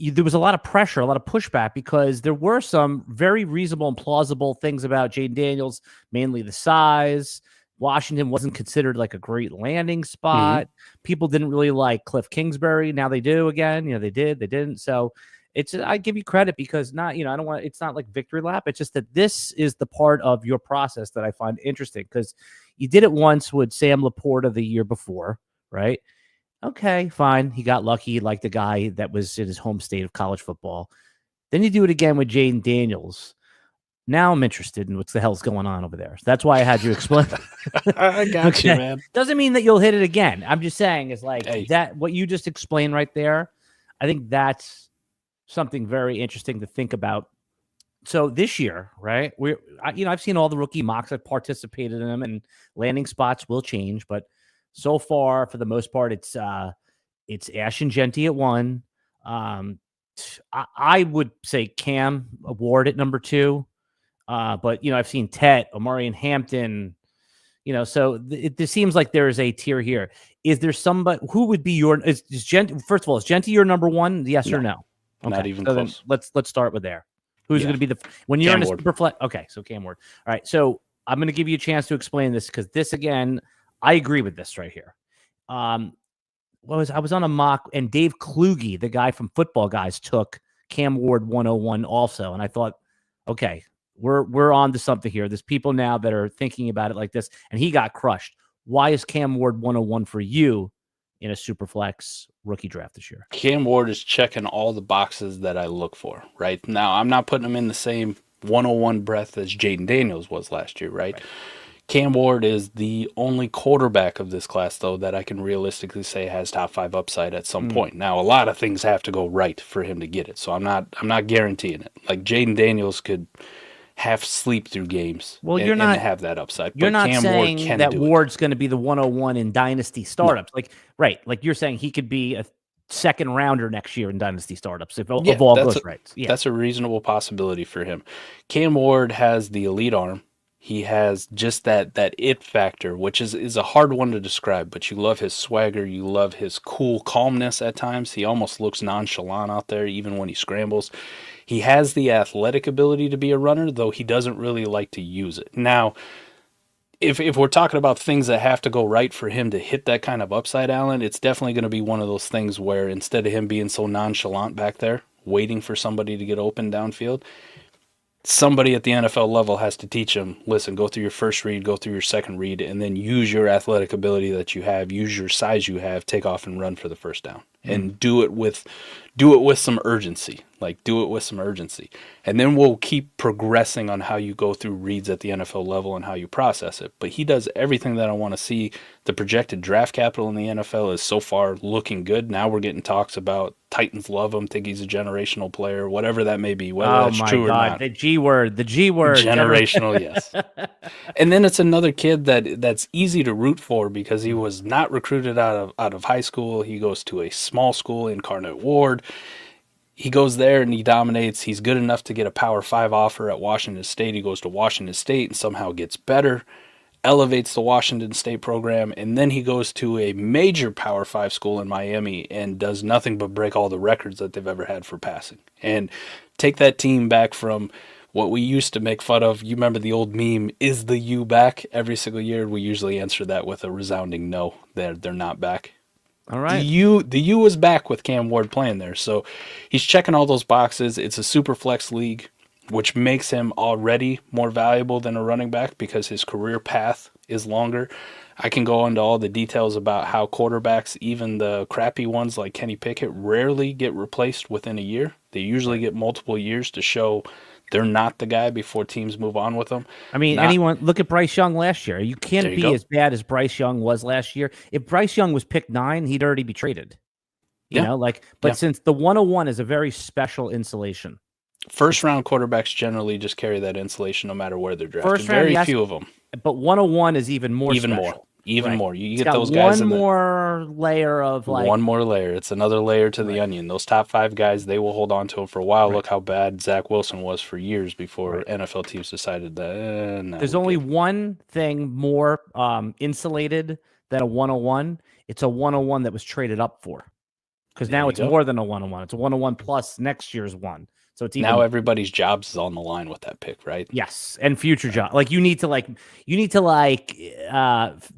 there was a lot of pressure, a lot of pushback, because there were some very reasonable and plausible things about Jaden Daniels, mainly the size, Washington wasn't considered like a great landing Mm-hmm. spot. People didn't really like Cliff Kingsbury. Now they do again. They did, they didn't. So I give you credit because I don't want, it's not like victory lap. It's just that this is the part of your process that I find interesting because you did it once with Sam Laporta the year before, right? Okay, fine. He got lucky, like the guy that was in his home state of college football. Then you do it again with Jaden Daniels. Now I'm interested in what the hell's going on over there. That's why I had you explain. I got you, man. Doesn't mean that you'll hit it again. I'm just saying is like Hey. that. What you just explained right there, I think that's something very interesting to think about. So this year, right? I've seen all the rookie mocks. I've participated in them, and landing spots will change. But so far, for the most part, it's Ashton Genty at 1. I would say Cam Ward at number 2. But I've seen Tet, Omari and Hampton. So it seems like there is a tier here. Is there somebody who would be is Genty? First of all, is Genty your number 1? Yes or no? Okay. Not even close. Let's start with there. Who's going to be when you're Cam in a Ward. super flex? Okay, so Cam Ward. All right, so I'm going to give you a chance to explain this because this again, I agree with this right here. I was on a mock and Dave Kluge, the guy from Football Guys, took Cam Ward 101 also, and I thought, okay, we're on to something here. There's people now that are thinking about it like this, and he got crushed. Why is Cam Ward 101 for you in a super flex rookie draft this year? Cam Ward is checking all the boxes that I look for right now. I'm not putting him in the same 101 breath as Jaden Daniels was last year, right? Cam Ward is the only quarterback of this class, though, that I can realistically say has top 5 upside at some point. Now, a lot of things have to go right for him to get it, so I'm not guaranteeing it. Like Jaden Daniels could half sleep through games. Well, and have that upside. You're not Cam saying Ward that Ward's going to be the 101 in dynasty startups. No. Like you're saying he could be a second rounder next year in dynasty startups if all goes right. Yeah, that's a reasonable possibility for him. Cam Ward has the elite arm. He has just that it factor, which is a hard one to describe, but you love his swagger. You love his cool calmness at times. He almost looks nonchalant out there, even when he scrambles. He has the athletic ability to be a runner, though he doesn't really like to use it. Now, if we're talking about things that have to go right for him to hit that kind of upside, Alan, it's definitely going to be one of those things where instead of him being so nonchalant back there, waiting for somebody to get open downfield, somebody at the NFL level has to teach him, listen, go through your first read, go through your second read, and then use your athletic ability that you have, use your size you have, take off and run for the first down. And do it with some urgency. Do it with some urgency. And then we'll keep progressing on how you go through reads at the NFL level and how you process it. But he does everything that I want to see. The projected draft capital in the NFL is so far looking good. Now we're getting talks about Titans love him, think he's a generational player, whatever that may be, whether that's true or not. The G word. Generational, yes. And then it's another kid that's easy to root for because he was not recruited out of high school. He goes to a small school, Incarnate Ward. He goes there and he dominates. He's good enough to get a Power 5 offer at Washington State. He goes to Washington State and somehow gets better, elevates the Washington State program, and then he goes to a major Power 5 school in Miami and does nothing but break all the records that they've ever had for passing. And take that team back from what we used to make fun of. You remember the old meme, is the U back? Every single year we usually answer that with a resounding no. They're not back. All right. The U is back with Cam Ward playing there. So he's checking all those boxes. It's a super flex league, which makes him already more valuable than a running back because his career path is longer. I can go into all the details about how quarterbacks, even the crappy ones like Kenny Pickett, rarely get replaced within a year. They usually get multiple years to show they're not the guy before teams move on with them. I mean, look at Bryce Young last year. You can't be as bad as Bryce Young was last year. If Bryce Young was picked 9, he'd already be traded. Since the 101 is a very special insulation. First round quarterbacks generally just carry that insulation no matter where they're drafted. Very few of them. But 101 is even more special. Even more. You get those guys one more layer of one more layer. It's another layer to the onion. Those top 5 guys, they will hold on to him for a while. Right. Look how bad Zach Wilson was for years before NFL teams decided that. There's only one thing more insulated than a 101. It's a 101 that was traded up for. Because now it's more than a 101. It's a 101 plus next year's one. So it's even now everybody's jobs is on the line with that pick, right? yes, and future job. Like you need to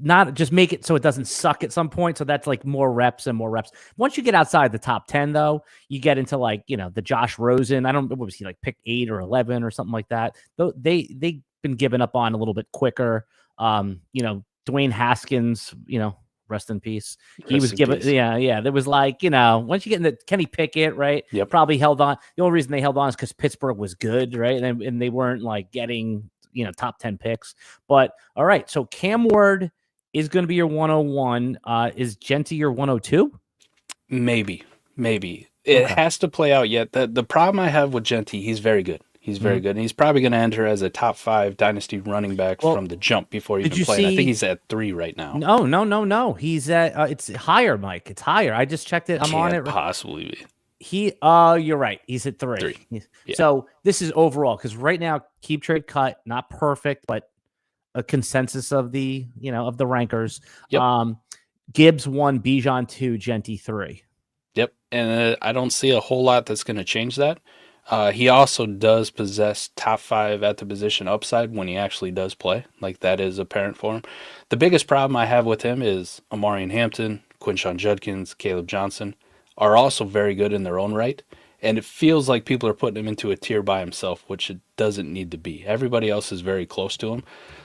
not just make it so it doesn't suck at some point. So that's like more reps and more reps. Once you get outside the top 10, though, you get into like the Josh Rosen. I don't know, what was he like, pick 8 or 11 or something like that. Though they've been given up on a little bit quicker. Dwayne Haskins, rest in peace. He was given, yeah. There was like, once you get into Kenny Pickett, right? Yep. Probably held on. The only reason they held on is because Pittsburgh was good, right? And they weren't like getting, top 10 picks. But all right, so Cam Ward is going to be your 101. Is Genty your 102? Maybe. It has to play out yet. The problem I have with Genty, he's very good. He's very good. And he's probably going to enter as a top 5 dynasty running back from the jump before he even played. I think he's at 3 right now. No. He's at it's higher, Mike. It's higher. I just checked it. I'm on it. Possibly be. You're right. He's at 3. Yeah. So this is overall, because right now, keep trade cut, not perfect, but a consensus of the of the rankers. Yep. Gibbs 1, Bijan 2, Genty 3. Yep. And I don't see a whole lot that's going to change that. He also does possess top 5 at the position upside when he actually does play. Like, that is apparent for him. The biggest problem I have with him is Amarian Hampton, Quinshon Judkins, Caleb Johnson are also very good in their own right. And it feels like people are putting him into a tier by himself, which it doesn't need to be. Everybody else is very close to him.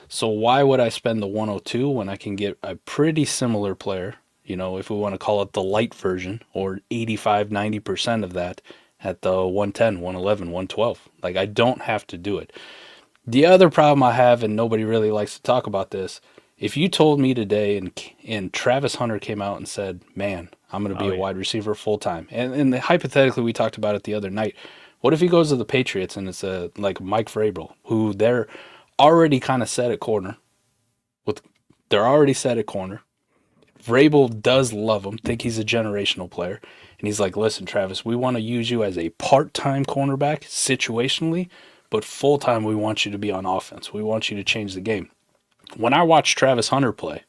So why would I spend the 102 when I can get a pretty similar player, if we want to call it the light version, or 85, 90% of that, at the 110, 111, 112. Like, I don't have to do it. The other problem I have, and nobody really likes to talk about this, if you told me today and Travis Hunter came out and said, man, I'm going to be a wide receiver full time. And hypothetically, we talked about it the other night. What if he goes to the Patriots and it's like Mike Vrabel, who they're already kind of set at corner. They're already set at corner. Vrabel does love him, think he's a generational player. And he's like, listen, Travis, we want to use you as a part-time cornerback situationally, but full-time we want you to be on offense. We want you to change the game. When I watch Travis Hunter play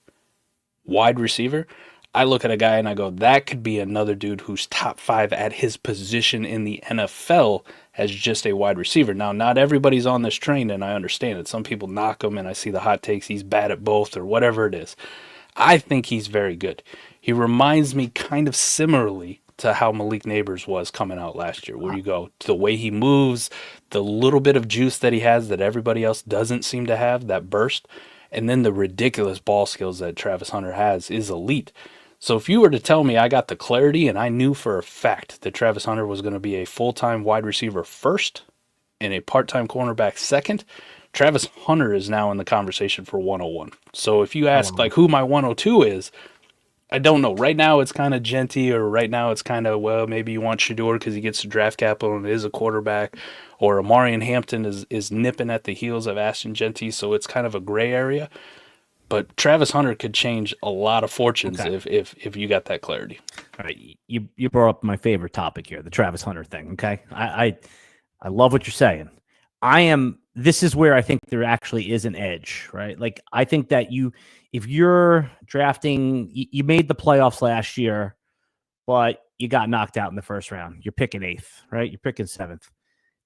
wide receiver, I look at a guy and I go, that could be another dude who's top 5 at his position in the NFL as just a wide receiver. Now, not everybody's on this train, and I understand it. Some people knock him, and I see the hot takes, he's bad at both or whatever it is. I think he's very good. He reminds me kind of similarly to how Malik Neighbors was coming out last year, where you go, the way he moves, the little bit of juice that he has that everybody else doesn't seem to have, that burst, and then the ridiculous ball skills that Travis Hunter has is elite. So if you were to tell me I got the clarity and I knew for a fact that Travis Hunter was going to be a full-time wide receiver first and a part-time cornerback second, Travis Hunter is now in the conversation for 101. So if you ask like who my 102 is, I don't know. Right now it's kind of Genty, or right now it's kind of, well, maybe you want Shador because he gets the draft capital and is a quarterback, or Amarian Hampton is nipping at the heels of Ashton Genty, so it's kind of a gray area. But Travis Hunter could change a lot of fortunes if you got that clarity. All right, you brought up my favorite topic here, the Travis Hunter thing. Okay, I love what you're saying. This is where I think there actually is an edge, right? Like, I think that if you're drafting, you made the playoffs last year, but you got knocked out in the first round. You're picking 8th, right? You're picking 7th.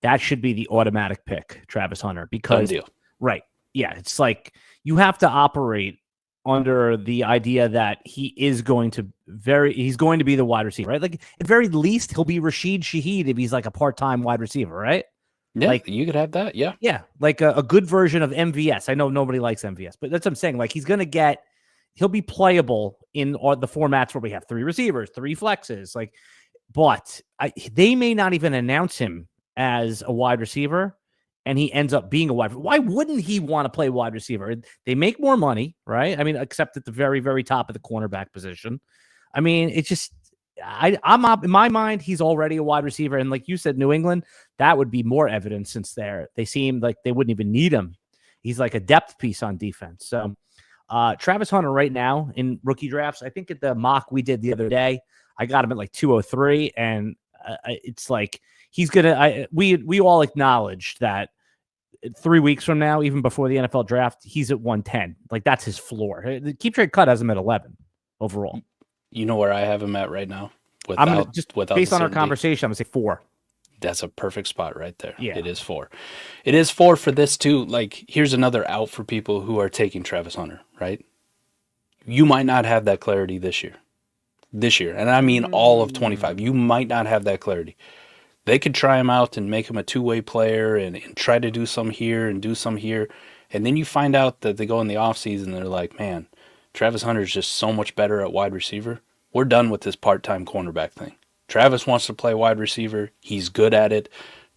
That should be the automatic pick, Travis Hunter, because right. Yeah. It's like, you have to operate under the idea that he's going to be the wide receiver, right? Like, at very least, he'll be Rashid Shaheed if he's like a part-time wide receiver, right? Yeah, like, you could have that. Yeah. Yeah. Like a good version of MVS. I know nobody likes MVS, but that's what I'm saying. Like, he'll be playable in all the formats where we have 3 receivers, 3 flexes. Like, but they may not even announce him as a wide receiver, and he ends up being a wide receiver. Why wouldn't he want to play wide receiver? They make more money, right? I mean, except at the very, very top of the cornerback position. I mean, it's just, I'm up in my mind, he's already a wide receiver. And like you said, New England, that would be more evidence since they seem like they wouldn't even need him. He's like a depth piece on defense. So Travis Hunter right now in rookie drafts, I think at the mock we did the other day, I got him at like 203. And it's like, he's going to, we all acknowledged that 3 weeks from now, even before the NFL draft, he's at 110. Like, that's his floor. The keep trade cut has him at 11 overall. You know where I have him at right now? I'm going to just based on our conversation, I'm going to say 4. That's a perfect spot right there. Yeah. It is 4. It is 4 for this too. Like, here's another out for people who are taking Travis Hunter, right? You might not have that clarity this year. And I mean all of 25. You might not have that clarity. They could try him out and make him a two-way player and try to do some here and do some here. And then you find out that they go in the offseason and they're like, man, Travis Hunter is just so much better at wide receiver. We're done with this part-time cornerback thing. Travis wants to play wide receiver. He's good at it.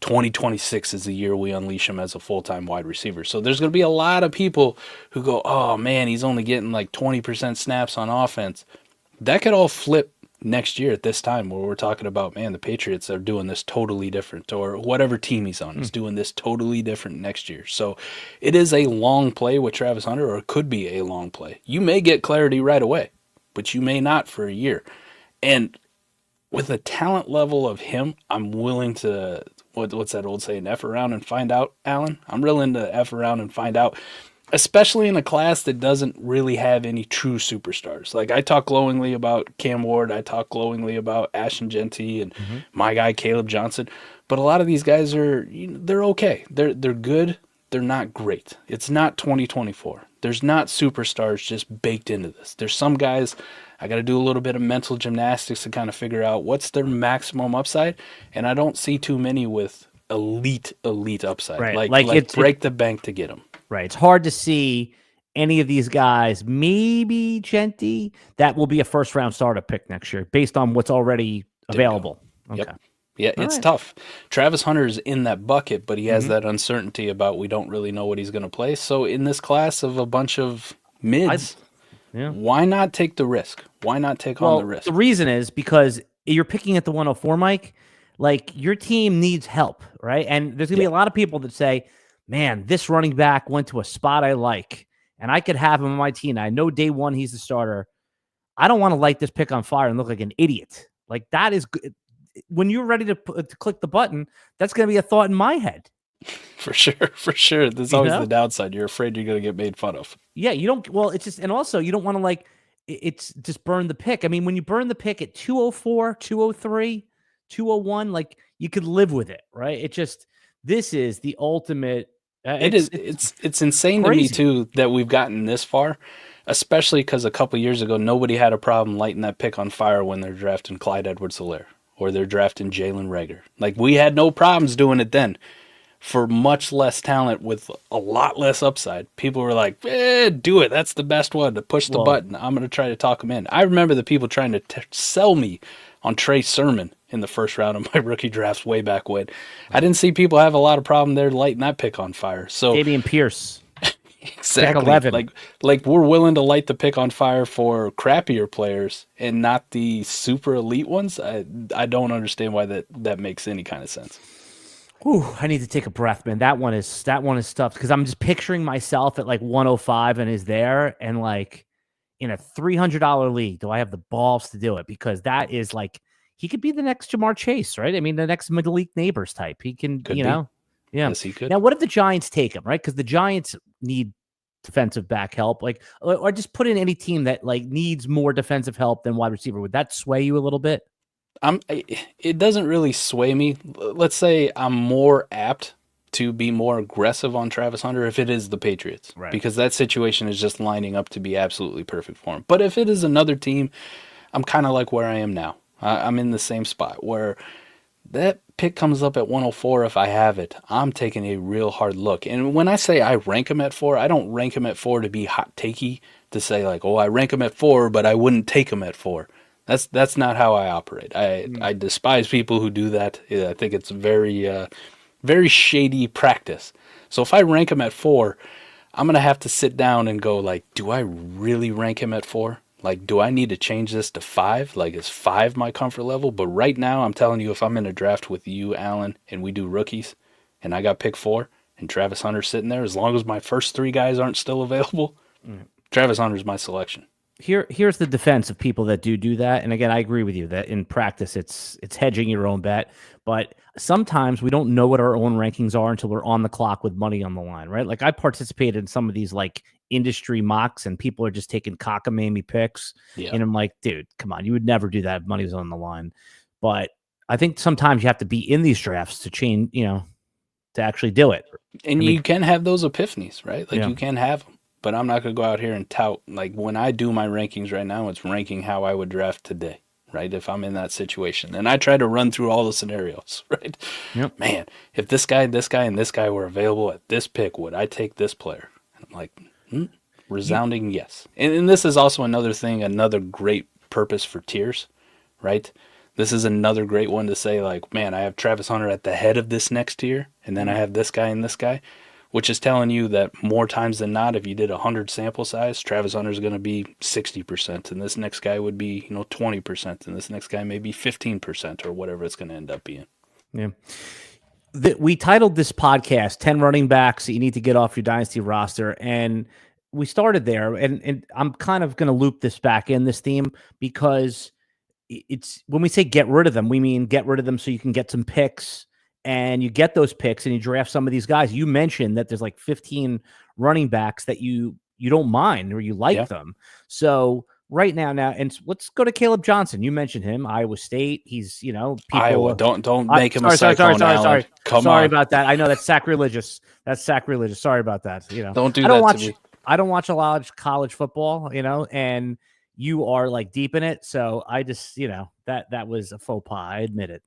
2026 is the year we unleash him as a full-time wide receiver. So there's going to be a lot of people who go, oh, man, he's only getting like 20% snaps on offense. That could all flip next year at this time where we're talking about, man, the Patriots are doing this totally different, or whatever team he's on is doing this totally different next year. So it is a long play with Travis Hunter, or it could be a long play. You may get clarity right away, but you may not for a year. And with a talent level of him, I'm willing to, what's that old saying, F around and find out, Alan? I'm willing to F around and find out, especially in a class that doesn't really have any true superstars. Like, I talk glowingly about Cam Ward, I talk glowingly about Ashton Genty and my guy Caleb Johnson, but a lot of these guys are, they're okay. They're good. They're not great. It's not 2024. There's not superstars just baked into this. There's some guys I got to do a little bit of mental gymnastics to kind of figure out what's their maximum upside, and I don't see too many with elite upside. Right. Like break the bank to get them. Right. It's hard to see any of these guys, maybe Genty, that will be a first-round startup pick next year based on what's already available. Okay. Yep. Yeah, it's tough. Travis Hunter's in that bucket, but he has that uncertainty about we don't really know what he's going to play. So in this class of a bunch of mids, why not take the risk? Why not take on the risk? The reason is because you're picking at the 104, Mike. Like, your team needs help, right? And there's going to be a lot of people that say, man, this running back went to a spot I like, and I could have him on my team. I know day one he's the starter. I don't want to light this pick on fire and look like an idiot. Like, that is good. When you're ready to click the button, that's going to be a thought in my head. For sure. There's always the downside. You're afraid you're going to get made fun of. Yeah, you don't. Well, it's just, and also you don't want to it's just burn the pick. I mean, when you burn the pick at 204, 203, 201, like, you could live with it, right? It just, this is the ultimate. It's insane crazy to me too that we've gotten this far, especially because a couple years ago nobody had a problem lighting that pick on fire when they're drafting Clyde Edwards-Helaire or they're drafting Jalen Reagor. Like, we had no problems doing it then. For much less talent with a lot less upside, people were like, do it. That's the best one. To push the button. I'm going to try to talk him in. I remember the people trying to sell me on Trey Sermon in the first round of my rookie drafts way back when. I didn't see people have a lot of problem there lighting that pick on fire. So Davian Pierce. Exactly. 11. Like we're willing to light the pick on fire for crappier players and not the super elite ones. I don't understand why that makes any kind of sense. Ooh, I need to take a breath, man. That one is tough because I'm just picturing myself at like 105 and is there, and like in a $300 league, do I have the balls to do it? Because that is like, he could be the next Jamar Chase, right? I mean, the next Malik Neighbors type. He can, Could you be. know, yeah. Yes, he could. Now, what if the Giants take him, right? Because the Giants need defensive back help, like, or just put in any team that like needs more defensive help than wide receiver. Would that sway you a little bit? It doesn't really sway me. Let's say I'm more apt to be more aggressive on Travis Hunter if it is the Patriots, right? Because that situation is just lining up to be absolutely perfect for him. But if it is another team, I'm kind of like where I am now. I'm in the same spot where that pick comes up at 104. If I have it, I'm taking a real hard look. And when I say I rank him at 4, I don't rank him at 4 to be hot takey, to say like, oh, I rank him at 4, but I wouldn't take him at 4. That's not how I operate. I despise people who do that. I think it's very shady practice. So if I rank him at 4, I'm going to have to sit down and go like, do I really rank him at 4? Like, do I need to change this to 5? Like, is 5 my comfort level? But right now, I'm telling you, if I'm in a draft with you, Alan, and we do rookies, and I got pick 4, and Travis Hunter's sitting there, as long as my first 3 guys aren't still available, Travis Hunter's my selection. Here's the defense of people that do that. And again, I agree with you that in practice, it's hedging your own bet. But sometimes we don't know what our own rankings are until we're on the clock with money on the line, right? Like, I participated in some of these like industry mocks and people are just taking cockamamie picks. Yeah. And I'm like, dude, come on, you would never do that if money was on the line. But I think sometimes you have to be in these drafts to change, to actually do it. And you can have those epiphanies, right? Like Yeah. you can have them, but I'm not going to go out here and tout. Like when I do my rankings right now, it's ranking how I would draft today, right? If I'm in that situation. And I try to run through all the scenarios, right? Yep. Man, if this guy, and this guy were available at this pick, would I take this player? And I'm like, resounding yes. And this is also another thing, another great purpose for tiers, right? This is another great one to say, like, man, I have Travis Hunter at the head of this next tier, and then I have this guy and this guy, which is telling you that more times than not, if you did 100 sample size, Travis Hunter is going to be 60%, and this next guy would be, 20%, and this next guy may be 15% or whatever it's going to end up being. Yeah. We titled this podcast 10 running backs that you need to get off your dynasty roster. And we started there, and I'm kind of going to loop this back in this theme because it's when we say get rid of them, we mean get rid of them so you can get some picks, and you get those picks and you draft some of these guys. You mentioned that there's like 15 running backs that you don't mind or you like them. So right now, and let's go to Caleb Johnson. You mentioned him, Iowa State. He's, people, Iowa. Don't make him a Cyclone. Sorry. Come sorry on. about that. I know that's sacrilegious. Sorry about that. Don't do I don't that watch, to me. I don't watch a lot of college football, and you are like deep in it. So I just, that was a faux pas. I admit it.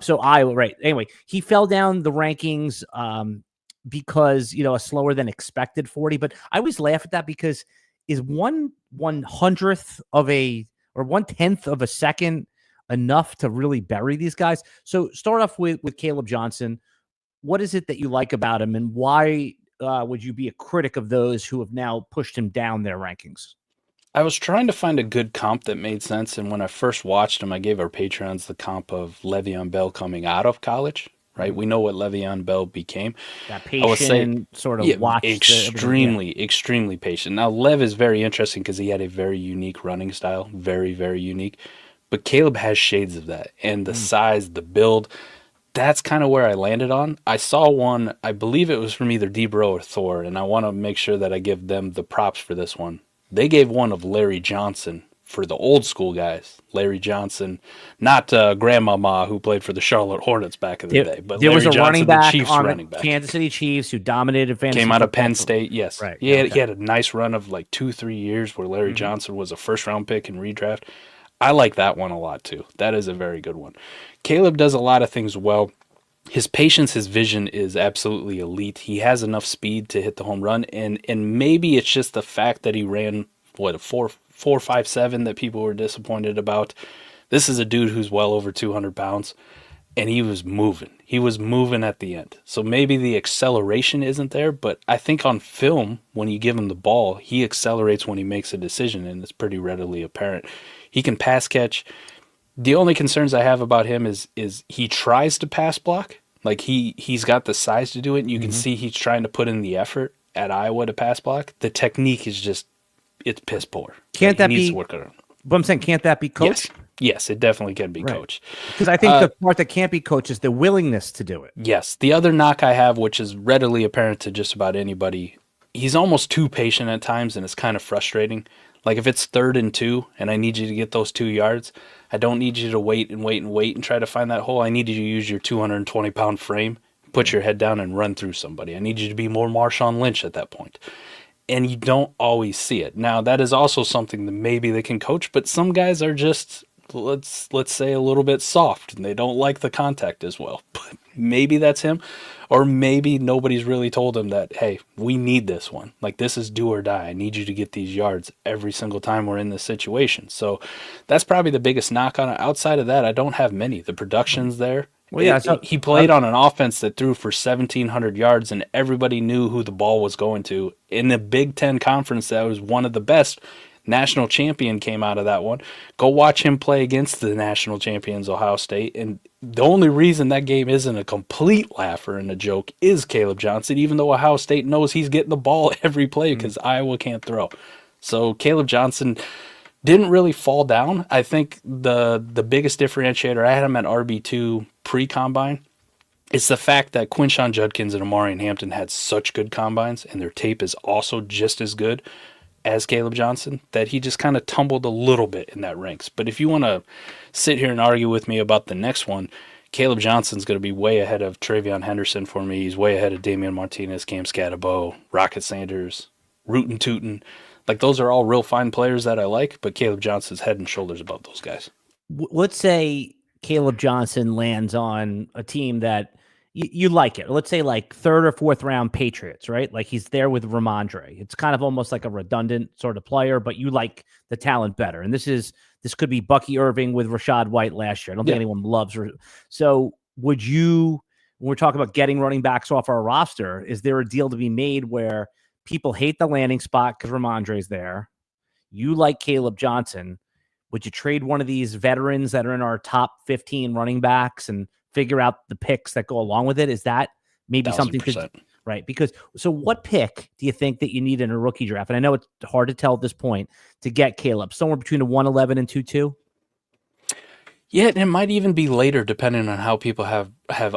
So Iowa, right. Anyway, he fell down the rankings because, a slower than expected 40, but I always laugh at that because is 1/100th of a, or 1/10 of a second enough to really bury these guys? So start off with Caleb Johnson. What is it that you like about him, and why would you be a critic of those who have now pushed him down their rankings? I was trying to find a good comp that made sense, and when I first watched him, I gave our patrons the comp of Le'Veon Bell coming out of college, right? We know what Le'Veon Bell became. That patient, sort of watched. Extremely patient. Now, Lev is very interesting because he had a very unique running style, very, very unique. But Caleb has shades of that, and the size, the build, that's kind of where I landed on. I saw one, I believe it was from either D-Bro or Thor, and I want to make sure that I give them the props for this one. They gave one of Larry Johnson for the old school guys. Larry Johnson, not Grandmama who played for the Charlotte Hornets back in the day, but there Larry was a Johnson, running back the Chiefs on running the back. Kansas City Chiefs who dominated fantasy. Came out of Penn State, yes. Right. He had a nice run of like 2-3 years where Larry Johnson was a first-round pick in redraft. I like that one a lot too. That is a very good one. Caleb does a lot of things well. His patience, his vision is absolutely elite. He has enough speed to hit the home run, and maybe it's just the fact that he ran a 4.57 that people were disappointed about. This is a dude who's well over 200 pounds, and he was moving. He was moving at the end. So maybe the acceleration isn't there, but I think on film, when you give him the ball, he accelerates when he makes a decision, and it's pretty readily apparent. He can pass catch. The only concerns I have about him is he tries to pass block. Like he's got the size to do it, and you can see he's trying to put in the effort at Iowa to pass block. The technique is just, it's piss poor. Can't that he needs be? to work around. But I'm saying, can't that be coached? Yes, it definitely can be coached. Because I think the part that can't be coached is the willingness to do it. Yes. The other knock I have, which is readily apparent to just about anybody, he's almost too patient at times, and it's kind of frustrating. Like if it's 3rd and 2 and I need you to get those 2 yards, I don't need you to wait and try to find that hole. I need you to use your 220-pound frame, put your head down and run through somebody. I need you to be more Marshawn Lynch at that point. And you don't always see it. Now, that is also something that maybe they can coach, but some guys are just, let's say, a little bit soft, and they don't like the contact as well. But maybe that's him, or maybe nobody's really told him that, hey, we need this one. Like, this is do or die. I need you to get these yards every single time we're in this situation. So that's probably the biggest knock on it. Outside of that, I don't have many. The production's there. Well, yeah, he played on an offense that threw for 1,700 yards, and everybody knew who the ball was going to. In the Big Ten Conference, that was one of the best. National champion came out of that one. Go watch him play against the national champions, Ohio State. And the only reason that game isn't a complete laugher and a joke is Caleb Johnson, even though Ohio State knows he's getting the ball every play because Iowa can't throw. So Caleb Johnson didn't really fall down. I think the biggest differentiator, I had him at RB2 pre-combine. It's the fact that Quinshon Judkins and Amari Hampton had such good combines, and their tape is also just as good. as Caleb Johnson that he just kind of tumbled a little bit in that ranks. But if you want to sit here and argue with me about the next one, Caleb Johnson's going to be way ahead of Travion Henderson for me. He's way ahead of Damian Martinez, Cam Scatterbo, Rocket Sanders, Rootin' Tootin'. Like, those are all real fine players that I like, but Caleb Johnson's head and shoulders above those guys. Let's say Caleb Johnson lands on a team that you like it. Let's say like third or fourth round Patriots, right? Like he's there with Ramondre. It's kind of almost like a redundant sort of player, but you like the talent better. And this could be Bucky Irving with Rashad White last year. I don't think anyone loves. So would you, when we're talking about getting running backs off our roster, is there a deal to be made where people hate the landing spot because Ramondre's there? You like Caleb Johnson. Would you trade one of these veterans that are in our top 15 running backs and figure out the picks that go along with it? Is that maybe 1,000%. something to, right? Because so what pick do you think that you need in a rookie draft? And I know it's hard to tell at this point to get Caleb somewhere between a 111 and 2-2. Yeah, and it might even be later depending on how people have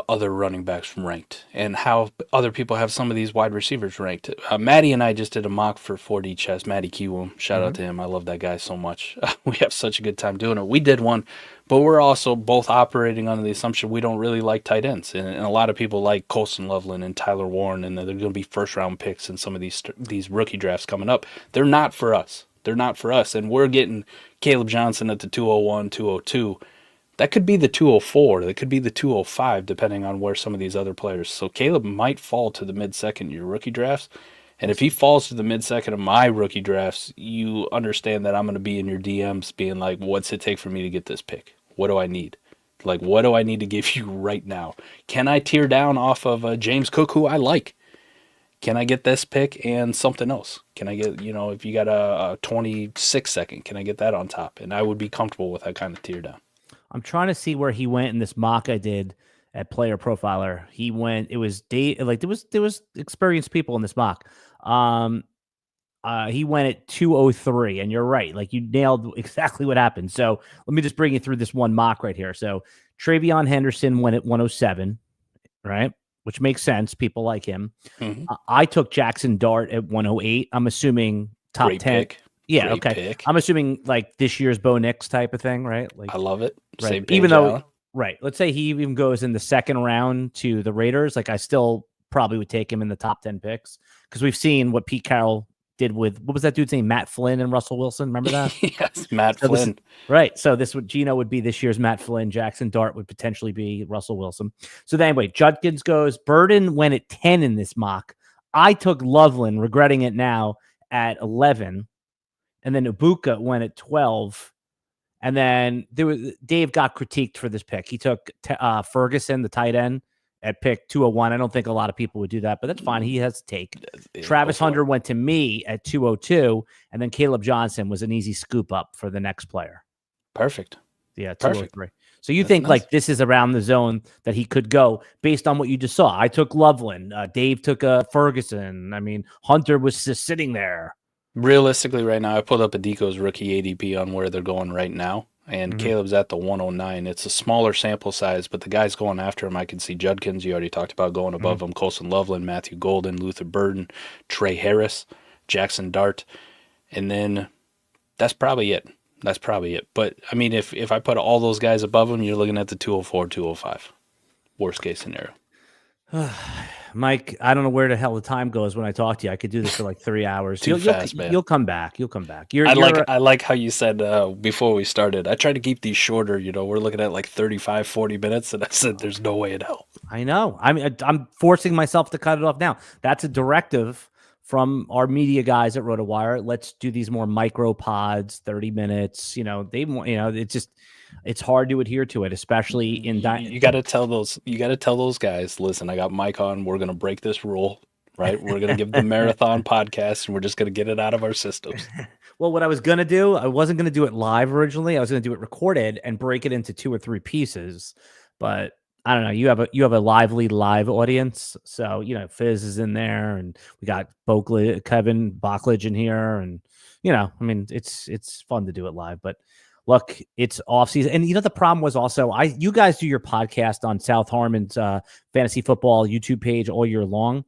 other running backs ranked and how other people have some of these wide receivers ranked. Maddie and I just did a mock for 4D Chess. Maddie Kiwum, shout out to him. I love that guy so much. We have such a good time doing it. We did one, but we're also both operating under the assumption we don't really like tight ends. And a lot of people like Colson Loveland and Tyler Warren, and they're going to be first-round picks in some of these rookie drafts coming up. They're not for us. They're not for us. And we're getting Caleb Johnson at the 201, 202. That could be the 204. That could be the 205, depending on where some of these other players. So Caleb might fall to the mid-second in your rookie drafts. And if he falls to the mid-second of my rookie drafts, you understand that I'm going to be in your DMs being like, what's it take for me to get this pick? What do I need? Like, what do I need to give you right now? Can I tear down off of James Cook, who I like? Can I get this pick and something else? Can I get, if you got a 26 second, can I get that on top? And I would be comfortable with that kind of tear down. I'm trying to see where he went in this mock I did at Player Profiler. He went, it was there was experienced people in this mock. He went at 203, and you're right. Like, you nailed exactly what happened. So let me just bring you through this one mock right here. So Travion Henderson went at 107, right? Which makes sense. People like him. Mm-hmm. I took Jackson Dart at 108. I'm assuming top Great 10. Pick. Yeah, Great okay. Pick. I'm assuming like this year's Bo Nix type of thing, right? Like, I love it. Right. Even though, right, let's say he even goes in the second round to the Raiders, like I still probably would take him in the top 10 picks because we've seen what Pete Carroll did with, what was that dude's name? Matt Flynn and Russell Wilson. Remember that? Yes, Matt Flynn. Right. So Gino would be this year's Matt Flynn. Jackson Dart would potentially be Russell Wilson. So then anyway, Judkins goes. Burden went at 10 in this mock. I took Loveland, regretting it now, at 11. And then Ibuka went at 12. And then Dave got critiqued for this pick. He took Ferguson, the tight end, at pick 201. I don't think a lot of people would do that, but that's fine. He has to take. Travis Hunter went to me at 202, and then Caleb Johnson was an easy scoop up for the next player. Perfect. Yeah, 203. So you think nice. Like this is around the zone that he could go based on what you just saw. I took Loveland. Dave took Ferguson. I mean, Hunter was just sitting there. Realistically, right now, I pulled up Adico's rookie ADP on where they're going right now, and Caleb's at the 109. It's a smaller sample size, but the guys going after him, I can see Judkins, you already talked about, going above him, Colson Loveland, Matthew Golden, Luther Burden, Trey Harris, Jackson Dart, and then that's probably it. But, I mean, if I put all those guys above him, you're looking at the 204, 205. Worst case scenario. Mike, I don't know where the hell the time goes when I talk to you. I could do this for like 3 hours. Too fast, man. You'll come back. You'll come back. I like how you said before we started, I try to keep these shorter. We're looking at like 35, 40 minutes, and I said there's no way in hell. I know. I mean, I'm forcing myself to cut it off now. That's a directive from our media guys at RotoWire. Let's do these more micro pods, 30 minutes. It's hard to adhere to it, especially in you got to tell those guys, listen, I got Mike on, we're going to break this rule, right? We're going to give the marathon podcast, and we're just going to get it out of our systems. Well, what I was going to do, I wasn't going to do it live originally. I was going to do it recorded and break it into 2 or 3 pieces, but I don't know. You have a lively live audience. So, Fizz is in there, and we got Kevin Bocklage in here. And, I mean, it's fun to do it live, but look, it's off season. And the problem was also you guys do your podcast on South Harmon's fantasy football YouTube page all year long.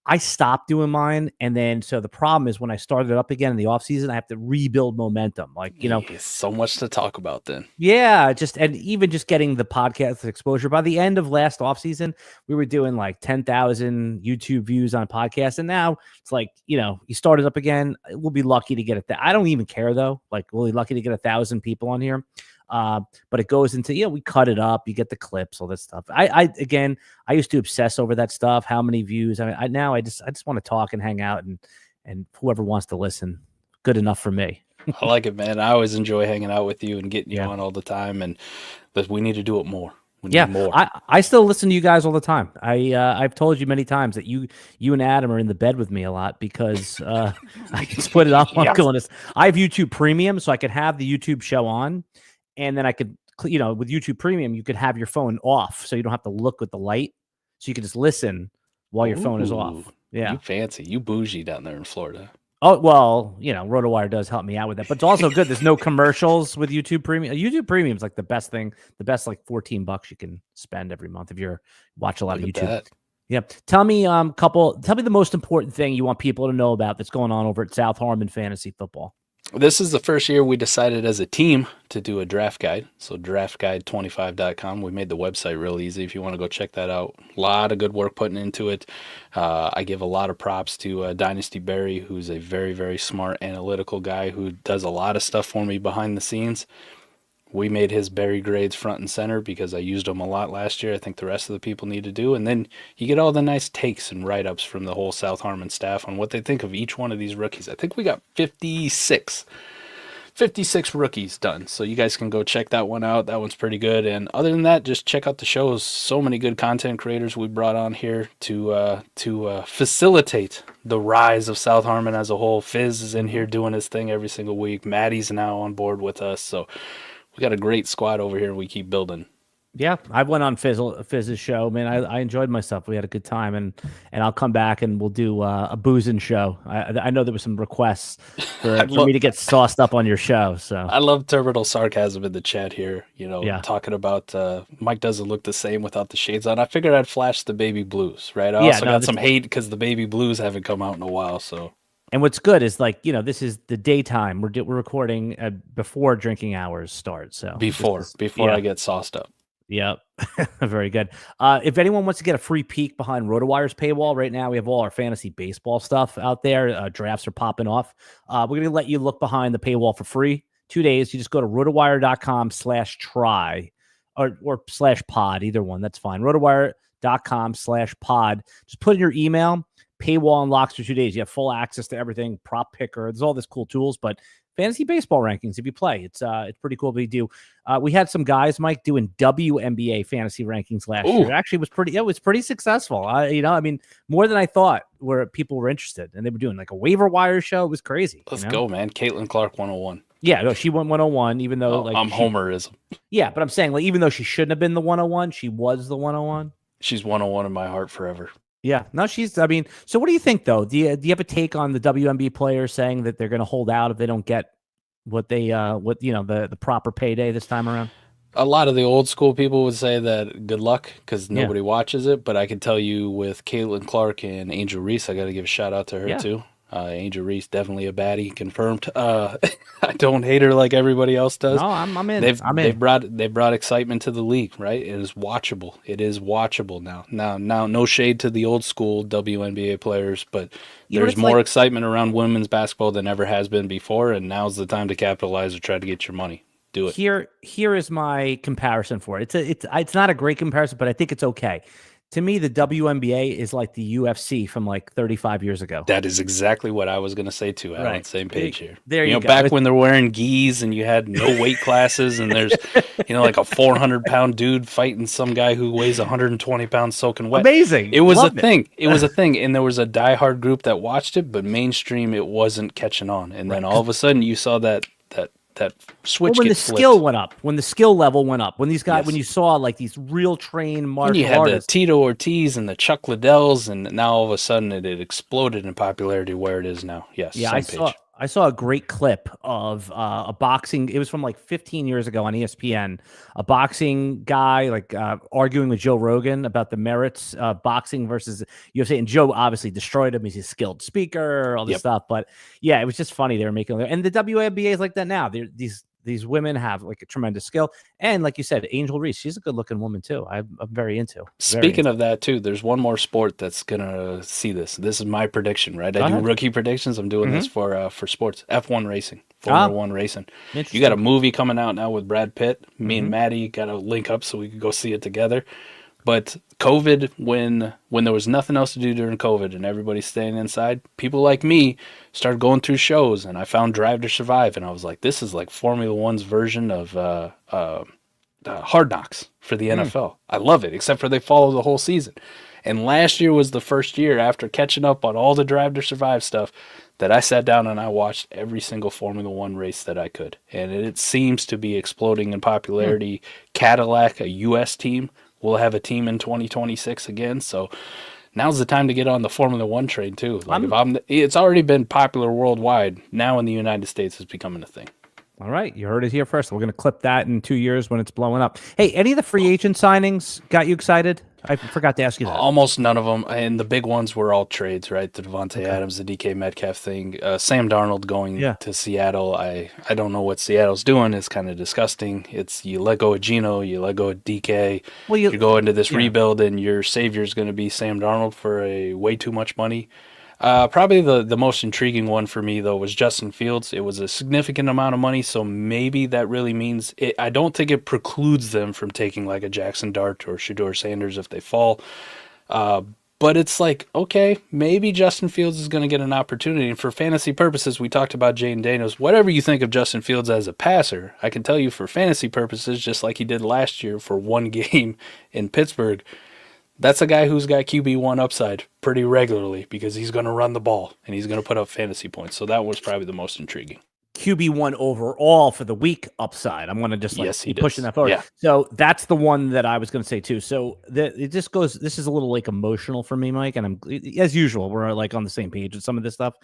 I stopped doing mine. And then, so the problem is when I started it up again in the off season, I have to rebuild momentum. Like, So much to talk about then. yeah, and even just getting the podcast exposure. By the end of last offseason, we were doing like 10,000 YouTube views on podcasts. And now it's like, you start it up again. We'll be lucky to get it. I don't even care though. Like, we'll be lucky to get 1,000 people on here. But it goes into, we cut it up, you get the clips, all that stuff. I used to obsess over that stuff. How many views? I mean, I just want to talk and hang out, and whoever wants to listen, good enough for me. I like it, man. I always enjoy hanging out with you and getting you on all the time, but we need to do it more. We need more. I still listen to you guys all the time. I've told you many times that you and Adam are in the bed with me a lot because I can split it up. I have YouTube Premium, so I could have the YouTube show on. And then I could, with YouTube Premium, you could have your phone off, so you don't have to look with the light. So you could just listen while your phone is off. Yeah, you fancy, you bougie down there in Florida. Oh well, RotoWire does help me out with that, but it's also good. There's no commercials with YouTube Premium. YouTube Premium is like the best thing, like $14 you can spend every month if you watch a lot of YouTube. That. Yeah, tell me the most important thing you want people to know about that's going on over at South Harmon Fantasy Football. This is the first year we decided as a team to do a draft guide. So draftguide25.com. We made the website real easy if you want to go check that out. A lot of good work putting into it. I give a lot of props to Dynasty Barry, who's a very, very smart analytical guy who does a lot of stuff for me behind the scenes. We made his Barry grades front and center because I used them a lot last year. I think the rest of the people need to do. And then you get all the nice takes and write-ups from the whole South Harmon staff on what they think of each one of these rookies. I think we got 56 rookies done. So you guys can go check that one out. That one's pretty good. And other than that, just check out the shows. So many good content creators we brought on here to facilitate the rise of South Harmon as a whole. Fizz is in here doing his thing every single week. Maddie's now on board with us. So we got a great squad over here. We keep building. Yeah, I went on Fizz's show, man. I enjoyed myself. We had a good time, and I'll come back and we'll do a boozing show. I know there were some requests for me to get sauced up on your show. So I love terminal sarcasm in the chat here. Talking about Mike doesn't look the same without the shades on. I figured I'd flash the baby blues, right? I also got some hate because the baby blues haven't come out in a while. So. And what's good is this is the daytime. We're recording before drinking hours start. So before I get sauced up. Yep. Very good. If anyone wants to get a free peek behind RotoWire's paywall right now, we have all our fantasy baseball stuff out there. Drafts are popping off. We're going to let you look behind the paywall for free. 2 days. You just go to rotowire.com/try or /pod, either one. That's fine. rotowire.com/pod. Just put in your email. Paywall unlocks for 2 days. You have full access to everything. Prop picker. There's all this cool tools, but fantasy baseball rankings, if you play, it's pretty cool. We do. We had some guys, Mike, doing WNBA fantasy rankings last year. It actually was pretty successful. More than I thought where people were interested, and they were doing like a waiver wire show. It was crazy. Let's go, man. Caitlin Clark 101. Yeah, no, she went 101, even though I'm homerism. Yeah, but I'm saying even though she shouldn't have been the 101, she was the 101. She's 101 in my heart forever. Yeah, no, so what do you think though? Do you have a take on the WNBA players saying that they're going to hold out if they don't get what they the proper payday this time around? A lot of the old school people would say that good luck because nobody watches it. But I can tell you with Caitlin Clark and Angel Reese, I got to give a shout out to her too. Angel Reese, definitely a baddie, confirmed. I don't hate her like everybody else does. No, I'm in. They've brought excitement to the league, right? It is watchable. It is watchable now. Now, no shade to the old school WNBA players, but there's more excitement around women's basketball than ever has been before, and now's the time to capitalize or try to get your money. Do it. Here is my comparison for it. It's not a great comparison, but I think it's okay. To me, the WNBA is like the UFC from like 35 years ago. That is exactly what I was going to say too. I'm on the same page here. There you go. Back when they're wearing gis and you had no weight classes and there's, like a 400-pound dude fighting some guy who weighs 120 pounds soaking wet. Amazing. It was a thing. It was a thing. And there was a diehard group that watched it, but mainstream, it wasn't catching on. And then all of a sudden you saw that switch when the flipped. Skill went up, when the skill level went up, when these guys, when you saw like these real trained martial artists. You had artists. the Tito Ortiz and the Chuck Liddells, and now all of a sudden it exploded in popularity where it is now. Yes, yeah, same page. I saw a great clip of a boxing. It was from like 15 years ago on ESPN. A boxing guy arguing with Joe Rogan about the merits of boxing versus UFC. And Joe obviously destroyed him. He's a skilled speaker, all this stuff. But yeah, it was just funny. They were making, and the WNBA is like that now. These women have like a tremendous skill. And like you said, Angel Reese, she's a good looking woman too. I'm very into. Speaking of that too, there's one more sport that's gonna see this. This is my prediction, right? I do rookie predictions. I'm doing this for sports. F1 racing, Formula One racing. You got a movie coming out now with Brad Pitt. Me and Maddie got to link up so we could go see it together. But COVID, when there was nothing else to do during COVID and everybody's staying inside, people like me started going through shows, and I found Drive to Survive, and I was like, this is like Formula One's version of Hard Knocks for the NFL. I love it, except for they follow the whole season. And last year was the first year after catching up on all the Drive to Survive stuff that I sat down and I watched every single Formula One race that I could. And it seems to be exploding in popularity. Cadillac, a U.S. team, will have a team in 2026 again. So now's the time to get on the Formula One train too. It's already been popular worldwide. Now in the United States, it's becoming a thing. All right, you heard it here first. We're going to clip that in 2 years when it's blowing up. Hey, any of the free agent signings got you excited? I forgot to ask you that. Almost none of them, and the big ones were all trades, right? The Devontae Adams, the DK Metcalf thing, Sam Darnold going to Seattle. I don't know what Seattle's doing. It's kind of disgusting. It's you let go of Geno, you let go of DK. Well, you go into this rebuild, and your savior's going to be Sam Darnold for a way too much money. Probably the most intriguing one for me, though, was Justin Fields. It was a significant amount of money, so maybe that really means it. I don't think it precludes them from taking like a Jackson Dart or Shedeur Sanders if they fall. But it's like, okay, maybe Justin Fields is going to get an opportunity. And for fantasy purposes, we talked about Jaden Daniels. Whatever you think of Justin Fields as a passer, I can tell you for fantasy purposes, just like he did last year for one game in Pittsburgh, that's a guy who's got QB1 upside pretty regularly because he's going to run the ball and he's going to put up fantasy points. So that was probably the most intriguing. QB1 overall for the week upside. I'm going to just keep pushing that forward. Yeah. So that's the one that I was going to say too. So it just goes, this is a little like emotional for me, Mike. And as usual, we're like on the same page with some of this stuff.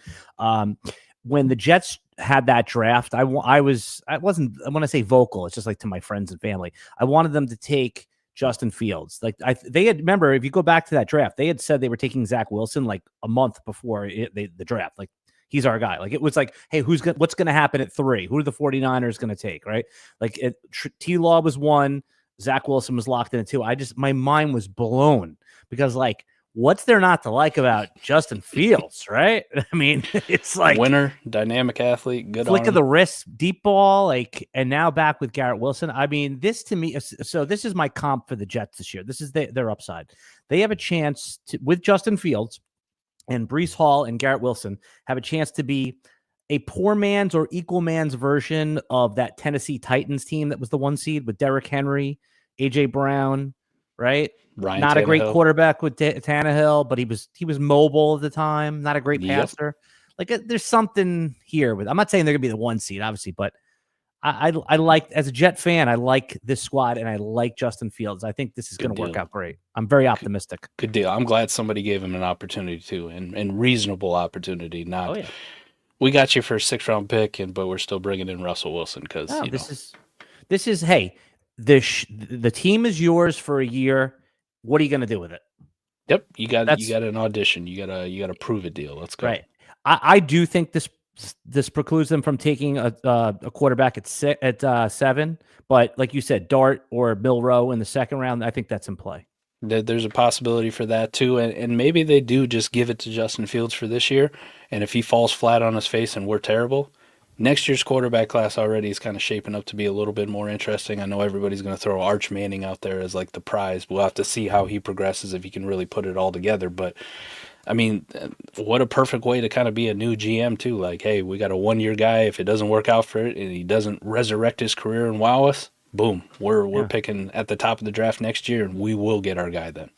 When the Jets had that draft, I wasn't, I want to say vocal. It's just like to my friends and family. I wanted them to take Justin Fields. Like they had, remember, if you go back to that draft, they had said they were taking Zach Wilson like a month before the draft. Like, he's our guy. Like, it was like, hey, what's going to happen at 3? Who are the 49ers going to take? Right. Like T-Law was 1. Zach Wilson was locked in at 2. My mind was blown because like, what's there not to like about Justin Fields, right? I mean, it's like winner, dynamic athlete, good flick arm. of the wrist, deep ball, like, and now back with Garrett Wilson. I mean, this to me, so this is my comp for the Jets this year. This is their upside. They have a chance to, with Justin Fields and Breece Hall and Garrett Wilson, have a chance to be a poor man's or equal man's version of that Tennessee Titans team that was the 1 seed with Derrick Henry, AJ Brown, right? Ryan not Tannehill. A great quarterback with Tannehill, but he was mobile at the time. Not a great passer. Like there's something here with. I'm not saying they're gonna be the 1 seed, obviously, but I like, as a Jet fan, I like this squad and I like Justin Fields. I think this is going to work out great. I'm very optimistic. Good deal. I'm glad somebody gave him an opportunity too, and reasonable opportunity. Not we got you for a 6th-round pick, but we're still bringing in Russell Wilson because this is hey, the team is yours for a year. What are you going to do with it? Yep, you got an audition. You got a prove it deal. Let's go. Right. I do think this precludes them from taking a quarterback at 7, but like you said, Dart or Milroe in the 2nd round, I think that's in play. There's a possibility for that too, and maybe they do just give it to Justin Fields for this year, and if he falls flat on his face and we're terrible, next year's quarterback class already is kind of shaping up to be a little bit more interesting. I know everybody's going to throw Arch Manning out there as like the prize. We'll have to see how he progresses, if he can really put it all together, but I mean, what a perfect way to kind of be a new GM too. Like, hey, we got a 1-year guy. If it doesn't work out for it and he doesn't resurrect his career and wow us, boom, we're picking at the top of the draft next year, and we will get our guy then.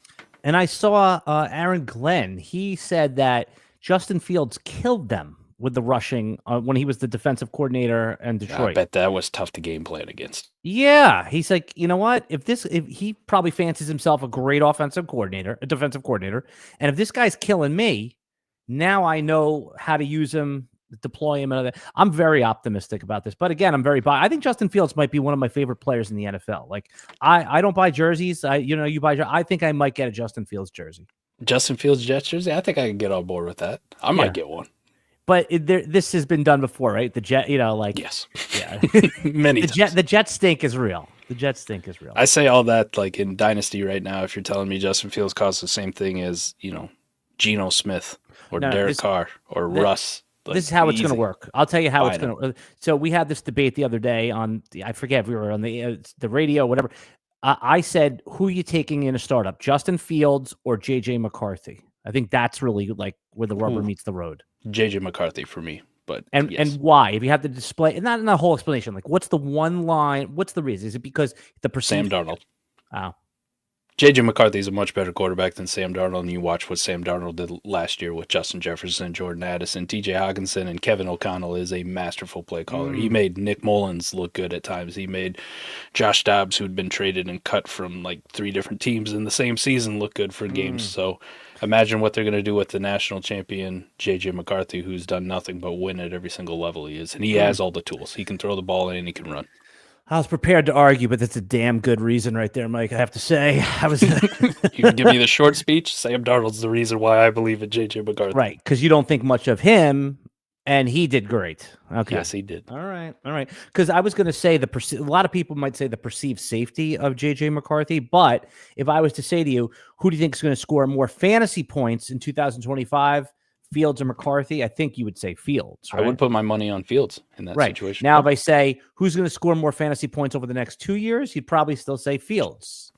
And I saw Aaron Glenn. He said that Justin Fields killed them with the rushing when he was the defensive coordinator in Detroit. I bet that was tough to game plan against. Yeah, he's like, you know what? If he probably fancies himself a great a defensive coordinator, and if this guy's killing me, now I know how to use him deploy him. I'm very optimistic about this. But again, I think Justin Fields might be one of my favorite players in the NFL. Like I don't buy jerseys. You buy. I think I might get a Justin Fields jersey. Justin Fields Jets jersey? I think I can get on board with that. I might get one. But this has been done before, right? The Jet, yes, yeah, many times. The Jet stink is real. The Jet stink is real. I say all that like in Dynasty right now. If you're telling me Justin Fields costs the same thing as Geno Smith or Derek Carr or Russ. Like, this is how it's going to work. I'll tell you how it's going to. So we had this debate the other day I forget if we were on the radio, whatever. I said, who are you taking in a startup, Justin Fields or JJ McCarthy? I think that's really like where the rubber meets the road. JJ McCarthy for me, but and why? If you have to display, and not in the whole explanation, like what's the one line? What's the reason? Is it because the Sam Darnold? Oh. JJ McCarthy is a much better quarterback than Sam Darnold, and you watch what Sam Darnold did last year with Justin Jefferson, Jordan Addison, TJ Hawkinson, and Kevin O'Connell is a masterful play caller. He made Nick Mullins look good at times. He made Josh Dobbs, who'd been traded and cut from like 3 different teams in the same season, look good for games. So imagine what they're going to do with the national champion, JJ McCarthy, who's done nothing but win at every single level he is. And he has all the tools. He can throw the ball in and he can run. I was prepared to argue, but that's a damn good reason right there, Mike. I have to say, You can give me the short speech. Sam Darnold's the reason why I believe in JJ McCarthy. Right, because you don't think much of him, and he did great. Okay, yes, he did. All right. Because I was going to say a lot of people might say the perceived safety of JJ McCarthy, but if I was to say to you, who do you think is going to score more fantasy points in 2025? Fields or McCarthy? I think you would say Fields. Right? I would put my money on Fields in that situation. Now, if I say who's going to score more fantasy points over the next 2 years, you'd probably still say Fields.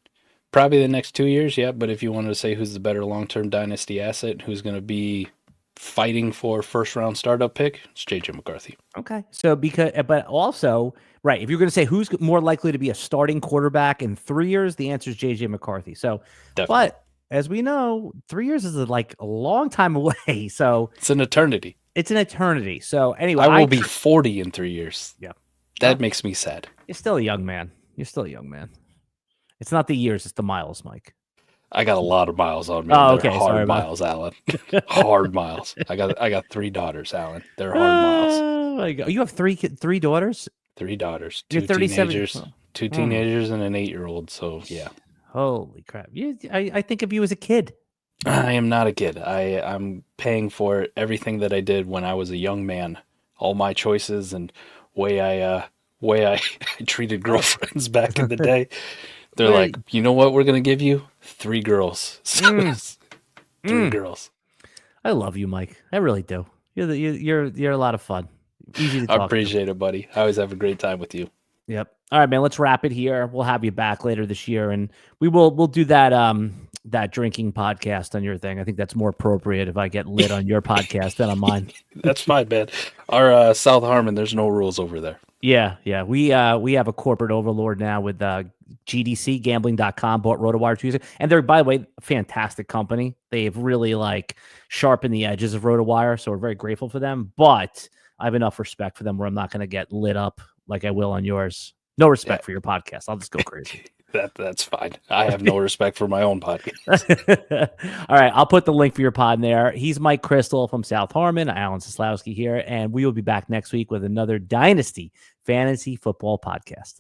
Probably the next 2 years, yeah. But if you wanted to say who's the better long-term dynasty asset, who's going to be fighting for first-round startup pick, it's JJ McCarthy. Okay. So but also, right, if you're going to say who's more likely to be a starting quarterback in 3 years, the answer is JJ McCarthy. So, definitely. But as we know, 3 years is like a long time away. So it's an eternity. So anyway, I will be 40 in 3 years. Yeah. That makes me sad. You're still a young man. It's not the years, it's the miles, Mike. I got a lot of miles on me. Oh, okay. Hard miles, Alan. Hard miles. I got 3 daughters, Alan. They're hard miles. Oh my God. You have three daughters? 3 daughters. You're 37. Teenagers. 2 teenagers and an 8-year-old. So yeah. Holy crap. I think of you as a kid. I am not a kid. I'm paying for everything that I did when I was a young man. All my choices and way I treated girlfriends back in the day. They're like, you know what we're going to give you? 3 girls. 3 girls. I love you, Mike. I really do. You're a lot of fun. Easy to talk I appreciate it, buddy. I always have a great time with you. Yep. All right, man. Let's wrap it here. We'll have you back later this year, and we'll do that that drinking podcast on your thing. I think that's more appropriate if I get lit on your podcast than on mine. That's fine, man. Our South Harmon, there's no rules over there. Yeah. We have a corporate overlord now with GDC gambling.com, bought RotoWire Tuesday, and they're, by the way, a fantastic company. They've really like sharpened the edges of RotoWire, so we're very grateful for them. But I have enough respect for them where I'm not going to get lit up like I will on yours. No respect for your podcast. I'll just go crazy. That's fine. I have no respect for my own podcast. All right. I'll put the link for your pod in there. He's Mike Chrystal from South Harmon. Alan Seslowsky here. And we will be back next week with another Dynasty Fantasy Football podcast.